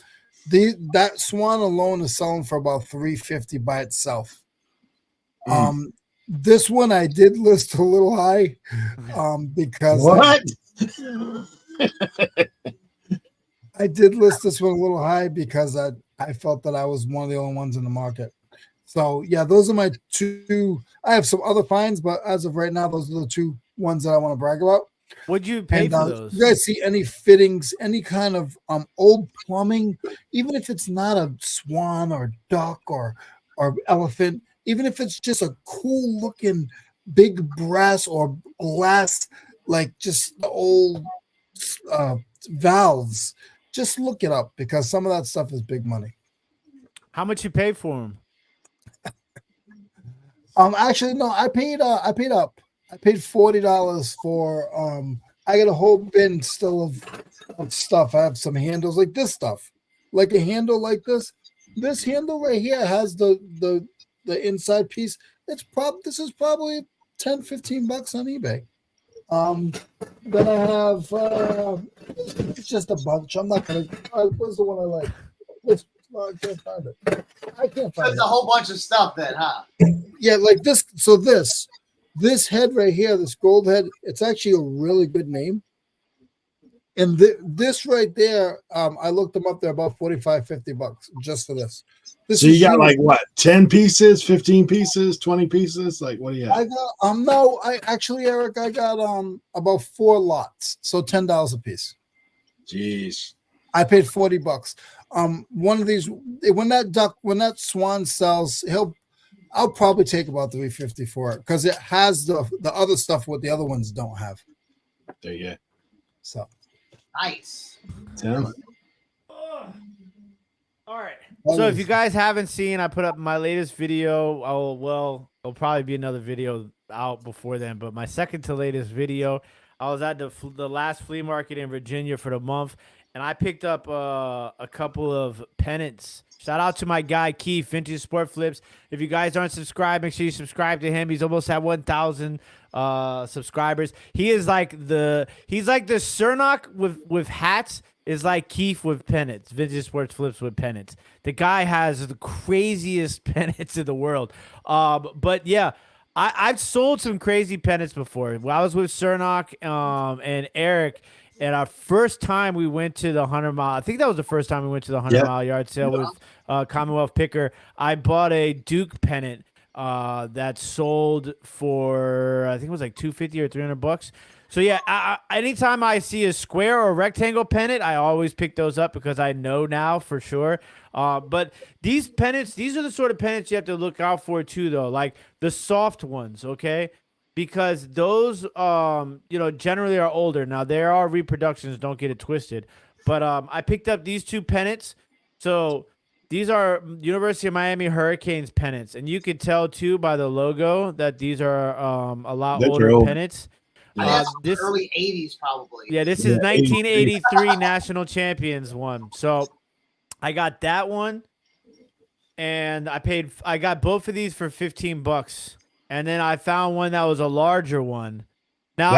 that Swan alone is selling for about $350 by itself. This one I did list a little high, because
what?
I did list this one a little high because I felt that I was one of the only ones in the market. So yeah, those are my two. I have some other finds, but as of right now, those are the two ones that I want to brag about.
What'd you pay for those?
You guys see any fittings, any kind of old plumbing, even if it's not a swan or duck or elephant, even if it's just a cool looking big brass or glass, like just the old valves, just look it up because some of that stuff is big money.
How much you pay for them?
Actually, no, I paid up. I paid $40 for I got a whole bin still of stuff. I have some handles like this stuff, like a handle like this. This handle right here has the inside piece. This is probably $10-15 on eBay. Then I have it's just a bunch. I'm not gonna. Where's the one I like? I can't find it. I can't find it.
It's a whole bunch of stuff then, huh?
Yeah, like this. So this head right here, this gold head, it's actually a really good name. And this right there, I looked them up. They're about $45-50 just for this.
So you got like what, 10 pieces, 15 pieces, 20 pieces? Like what do you have?
I got no, Eric, I got about 4 lots, so $10 a piece.
Jeez.
I paid $40. One of these, when that swan sells, I'll probably take about $350 for it because it has the other stuff what the other ones don't have.
There you go.
So
nice.
Tell
All right. So if you guys haven't seen, I put up my latest video. There'll probably be another video out before then, but my second to latest video, I was at the last flea market in Virginia for the month, and I picked up a couple of pennants. Shout out to my guy Keith, Vintage Sport Flips. If you guys aren't subscribed, make sure you subscribe to him. He's almost at 1,000 subscribers. He's like the Cernoch with hats. Is like Keith with pennants, Vintage Sports Flips with pennants. The guy has the craziest pennants in the world. But yeah, I've sold some crazy pennants before. When I was with Cernoch and Eric, and our first time we went to the 100-mile, I think that was the first time we went to the 100-mile yard sale with Commonwealth Picker. I bought a Duke pennant that sold for, I think it was like $250 or $300. So yeah, anytime I see a square or rectangle pennant, I always pick those up because I know now for sure. But these pennants, these are the sort of pennants you have to look out for too, though, like the soft ones, okay? Because those, generally are older. Now, there are reproductions, don't get it twisted. But I picked up these two pennants. So these are University of Miami Hurricanes pennants. And you could tell, too, by the logo that these are a lot older pennants.
This early 80s probably.
Yeah, this is 1983 National Champions one. So I got that one, and I got both of these for $15. And then I found one that was a larger one. Now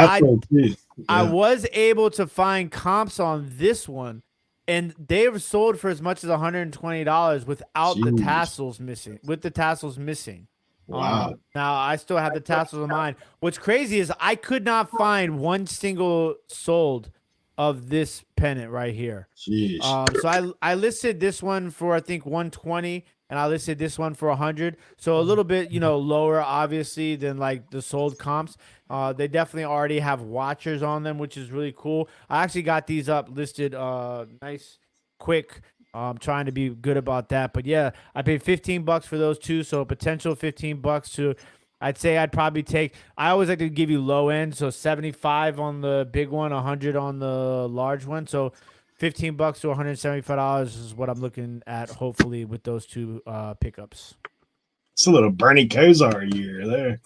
I was able to find comps on this one, and they were sold for as much as $120 without the tassels missing. With the tassels missing.
Wow.
Now I still have the tassels of mine. What's crazy is I could not find one single sold of this pennant right here.
Jeez.
So I listed this one for I think 120, and I listed this one for 100. So a little bit, lower obviously than like the sold comps. They definitely already have watchers on them, which is really cool. I actually got these up listed nice, quick. I'm trying to be good about that. But yeah, I paid $15 for those two. So a potential $15 to, I'd say I'd probably take, I always like to give you low end. So 75 on the big one, 100 on the large one. So $15 to $175 is what I'm looking at, hopefully, with those two pickups.
It's a little Bernie Kosar year there.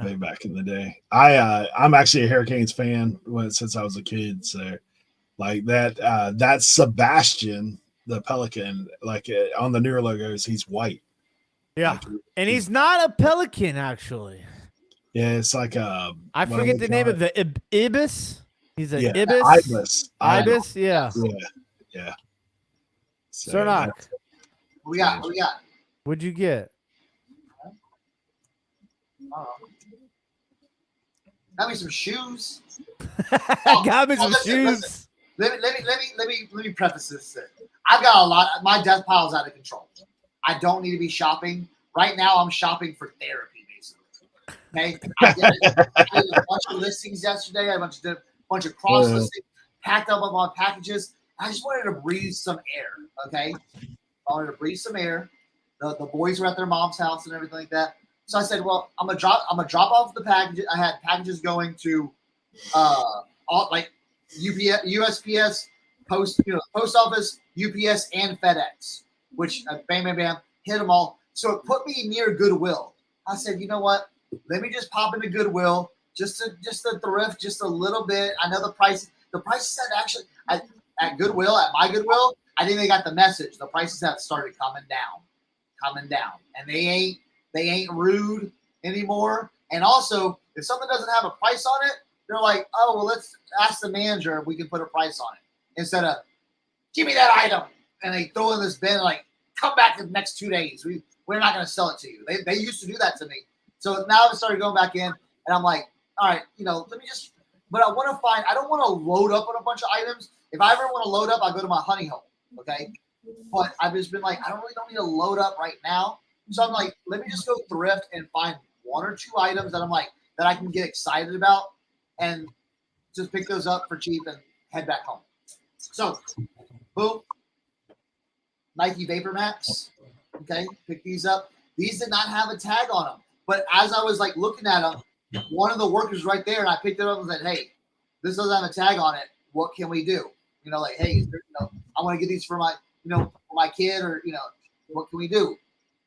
Way back in the day. I'm actually a Hurricanes fan since I was a kid. So like that Sebastian, the Pelican, like on the newer logos, he's white.
Yeah, and he's not a pelican, actually.
Yeah, it's like
I forget the name of the ibis. He's a
Yeah,
ibis.
Ibis.
Yeah.
Yeah. So
Cernoch.
What we got?
What'd you get?
Got me some shoes.
Got me some
listen.
shoes.
Let me preface this. I've got a lot. My death pile is out of control. I don't need to be shopping right now. I'm shopping for therapy, basically. Okay. I did a bunch of listings yesterday. I did a bunch of cross listings, packed up on my packages. I just wanted to breathe some air. Okay. I wanted to breathe some air. The boys were at their mom's house and everything like that. So I said, well, I'm gonna drop off the packages. I had packages going to all like UPS, USPS, post office, UPS, and FedEx, which bam, bam, bam, hit them all. So it put me near Goodwill. I said, you know what? Let me just pop into Goodwill, just to thrift just a little bit. I know the price. The prices had actually at Goodwill, at my Goodwill, I think they got the message. The prices have started coming down, and they ain't rude anymore. And also, if something doesn't have a price on it, they're like, oh, well, let's ask the manager if we can put a price on it instead of give me that item. And they throw in this bin and like, come back in the next 2 days. We're not going to sell it to you. They used to do that to me. So now I've started going back in and I'm like, all right, let me just, but I don't want to load up on a bunch of items. If I ever want to load up, I go to my honey hole. Okay. But I've just been like, I don't need to load up right now. So I'm like, let me just go thrift and find 1 or 2 items that I'm like, that I can get excited about and just pick those up for cheap and head back home. So, boom. Nike Vapor Max. Okay, pick these up. These did not have a tag on them. But as I was like looking at them, one of the workers right there, and I picked it up and said, hey, this doesn't have a tag on it. What can we do? Like, hey, I want to get these for my, for my kid or, what can we do?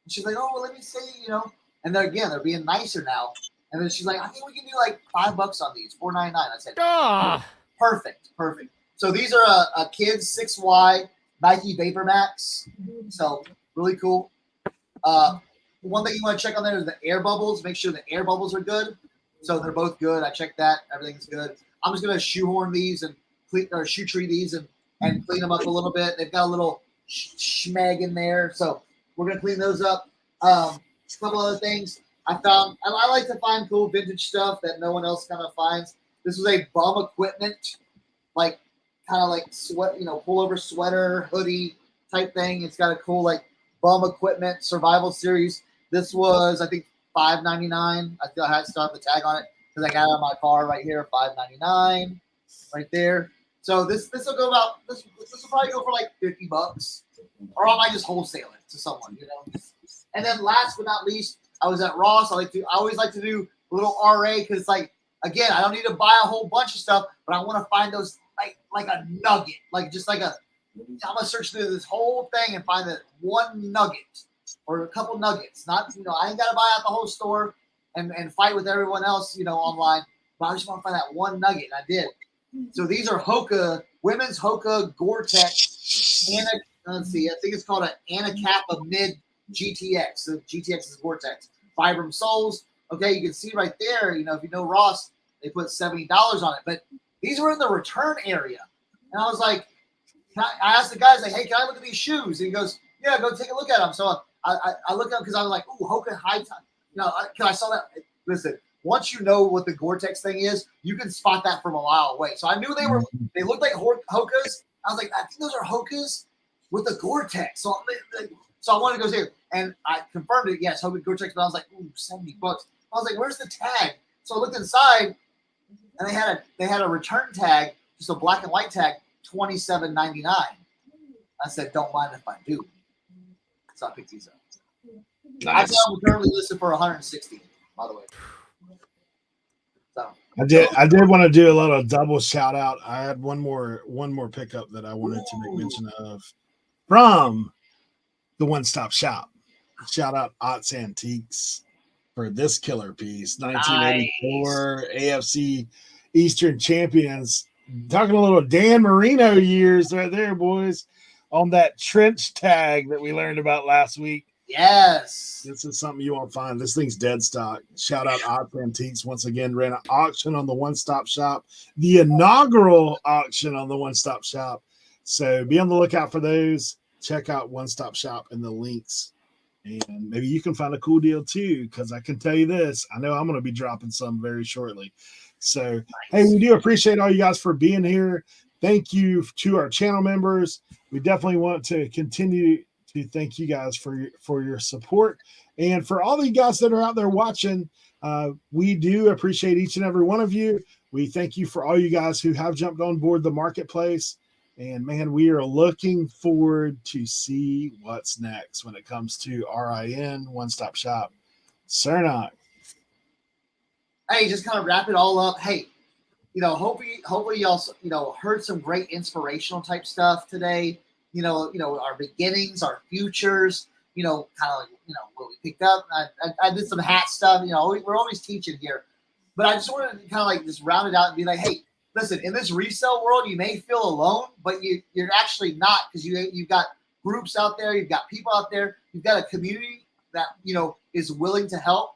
And she's like, oh, well, let me see, and they're being nicer now. And then she's like, I think we can do like $5 on these, $4.99. I said, perfect. So these are a kid's 6Y Nike Vapor Max. So really cool. One thing you want to check on there is the air bubbles. Make sure the air bubbles are good. So they're both good. I checked that. Everything's good. I'm just going to shoehorn these and shoe tree these and clean them up a little bit. They've got a little schmeg in there. So we're going to clean those up. A couple other things. I like to find cool vintage stuff that no one else kind of finds. This was a bum equipment, like kind of like sweat, pullover sweater, hoodie type thing. It's got a cool like bum equipment survival series. This was, I think, $5.99. I still have the tag on it because I got it on my car right here, $5.99, right there. So this will go about this will probably go for like $50, or I might just wholesale it to someone, And then last but not least, I was at Ross. I always like to do a little RA because it's like, again, I don't need to buy a whole bunch of stuff, but I want to find those like a nugget, like just like I'm gonna search through this whole thing and find that one nugget or a couple nuggets. Not I ain't gotta buy out the whole store and fight with everyone else online, but I just want to find that one nugget, and I did. So these are Hoka women's Hoka Gore-Tex. Let's see, I think it's called an Anacapa Mid GTX. So GTX is Gore-Tex. Vibram soles. Okay, you can see right there, if you know Ross, they put $70 on it. But these were in the return area. And I was like, I asked the guys, like, hey, can I look at these shoes? And he goes, yeah, go take a look at them. So I looked up because I was like, ooh, Hoka high top. Because I saw that. Listen, once you know what the Gore-Tex thing is, you can spot that from a mile away. So I knew they looked like Hokas. I was like, I think those are Hokas with the Gore-Tex. So I wanted to go see it. And I confirmed it. Yes, Hoka Gore-Tex. But I was like, ooh, $70. I was like, where's the tag? So I looked inside, and they had a return tag, just a black and white tag, $27.99. I said, don't mind if I do. So I picked these up. Nice. I saw them currently listed for $160, by the way. So
I did want to do a little double shout out. I had one more pickup that I wanted to make mention of from the One Stop Shop. Shout out Ott's Antiques for this killer piece. 1984 nice. AFC Eastern Champions. Talking a little Dan Marino years right there, boys, on that trench tag that we learned about last week.
Yes.
This is something you won't find. This thing's dead stock. Shout out Odd Antiques once again. Ran an auction on the One Stop Shop, the inaugural auction on the One Stop Shop. So be on the lookout for those. Check out One Stop Shop and the links. And maybe you can find a cool deal too, because I can tell you this. I know I'm going to be dropping some very shortly. So, hey, we do appreciate all you guys for being here. Thank you to our channel members. We definitely want to continue to thank you guys for your support. And for all of you guys that are out there watching, we do appreciate each and every one of you. We thank you for all you guys who have jumped on board the marketplace. And man, we are looking forward to see what's next when it comes to RIN, One Stop Shop, Cernoch.
Hey, just kind of wrap it all up. Hey, hopefully you also, heard some great inspirational type stuff today. Our beginnings, our futures, kind of like, what we picked up. I did some hat stuff, we're always teaching here, but I just wanted to kind of like just round it out and be like, hey, listen, in this resale world, you may feel alone, but you're actually not, because you've got groups out there, you've got people out there, you've got a community that, is willing to help.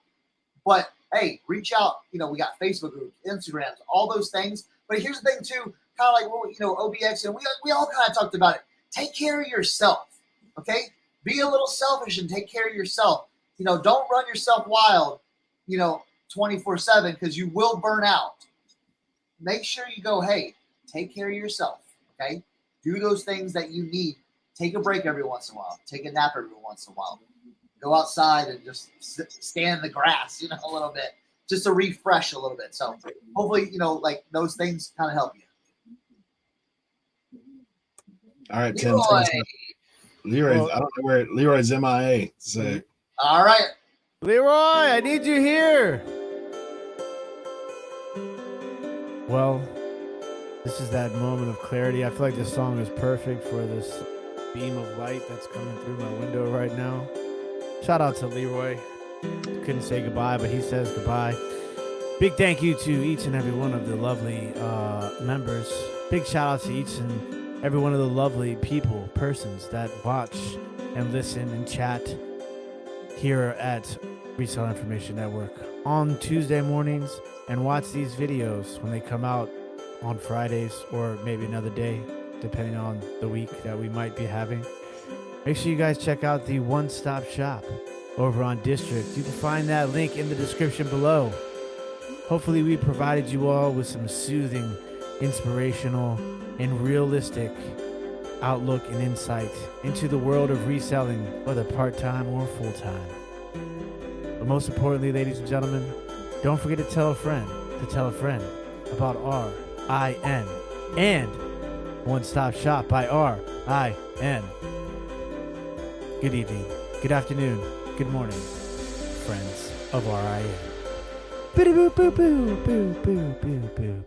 But hey, reach out. We got Facebook groups, Instagrams, all those things. But here's the thing too, kind of like OBX, and we all kind of talked about it. Take care of yourself, okay? Be a little selfish and take care of yourself. Don't run yourself wild, 24/7, because you will burn out. Make sure you go, hey, take care of yourself, okay? Do those things that you need. Take a break every once in a while. Take a nap every once in a while. Go outside and just stand in the grass, a little bit, just to refresh a little bit. So hopefully, like those things kind of help you.
All right, Tim. Leroy, I don't know where Leroy's MIA. So.
All right.
Leroy, I need you here. Well, this is that moment of clarity. I feel like this song is perfect for this beam of light that's coming through my window right now. Shout out to Leroy. Couldn't say goodbye, but he says goodbye. Big thank you to each and every one of the lovely members. Big shout out to each and every one of the lovely persons that watch and listen and chat here at Reseller Information Network on Tuesday mornings, and watch these videos when they come out on Fridays or maybe another day, depending on the week that we might be having. Make sure you guys check out the One Stop Shop over on District. You can find that link in the description below. Hopefully we provided you all with some soothing, inspirational, and realistic outlook and insight into the world of reselling, whether part-time or full-time. But most importantly, ladies and gentlemen, don't forget to tell a friend about RIN and One Stop Shop by RIN. Good evening, good afternoon, good morning, friends of RIN. Boo boo boo boo boo boo boo boo.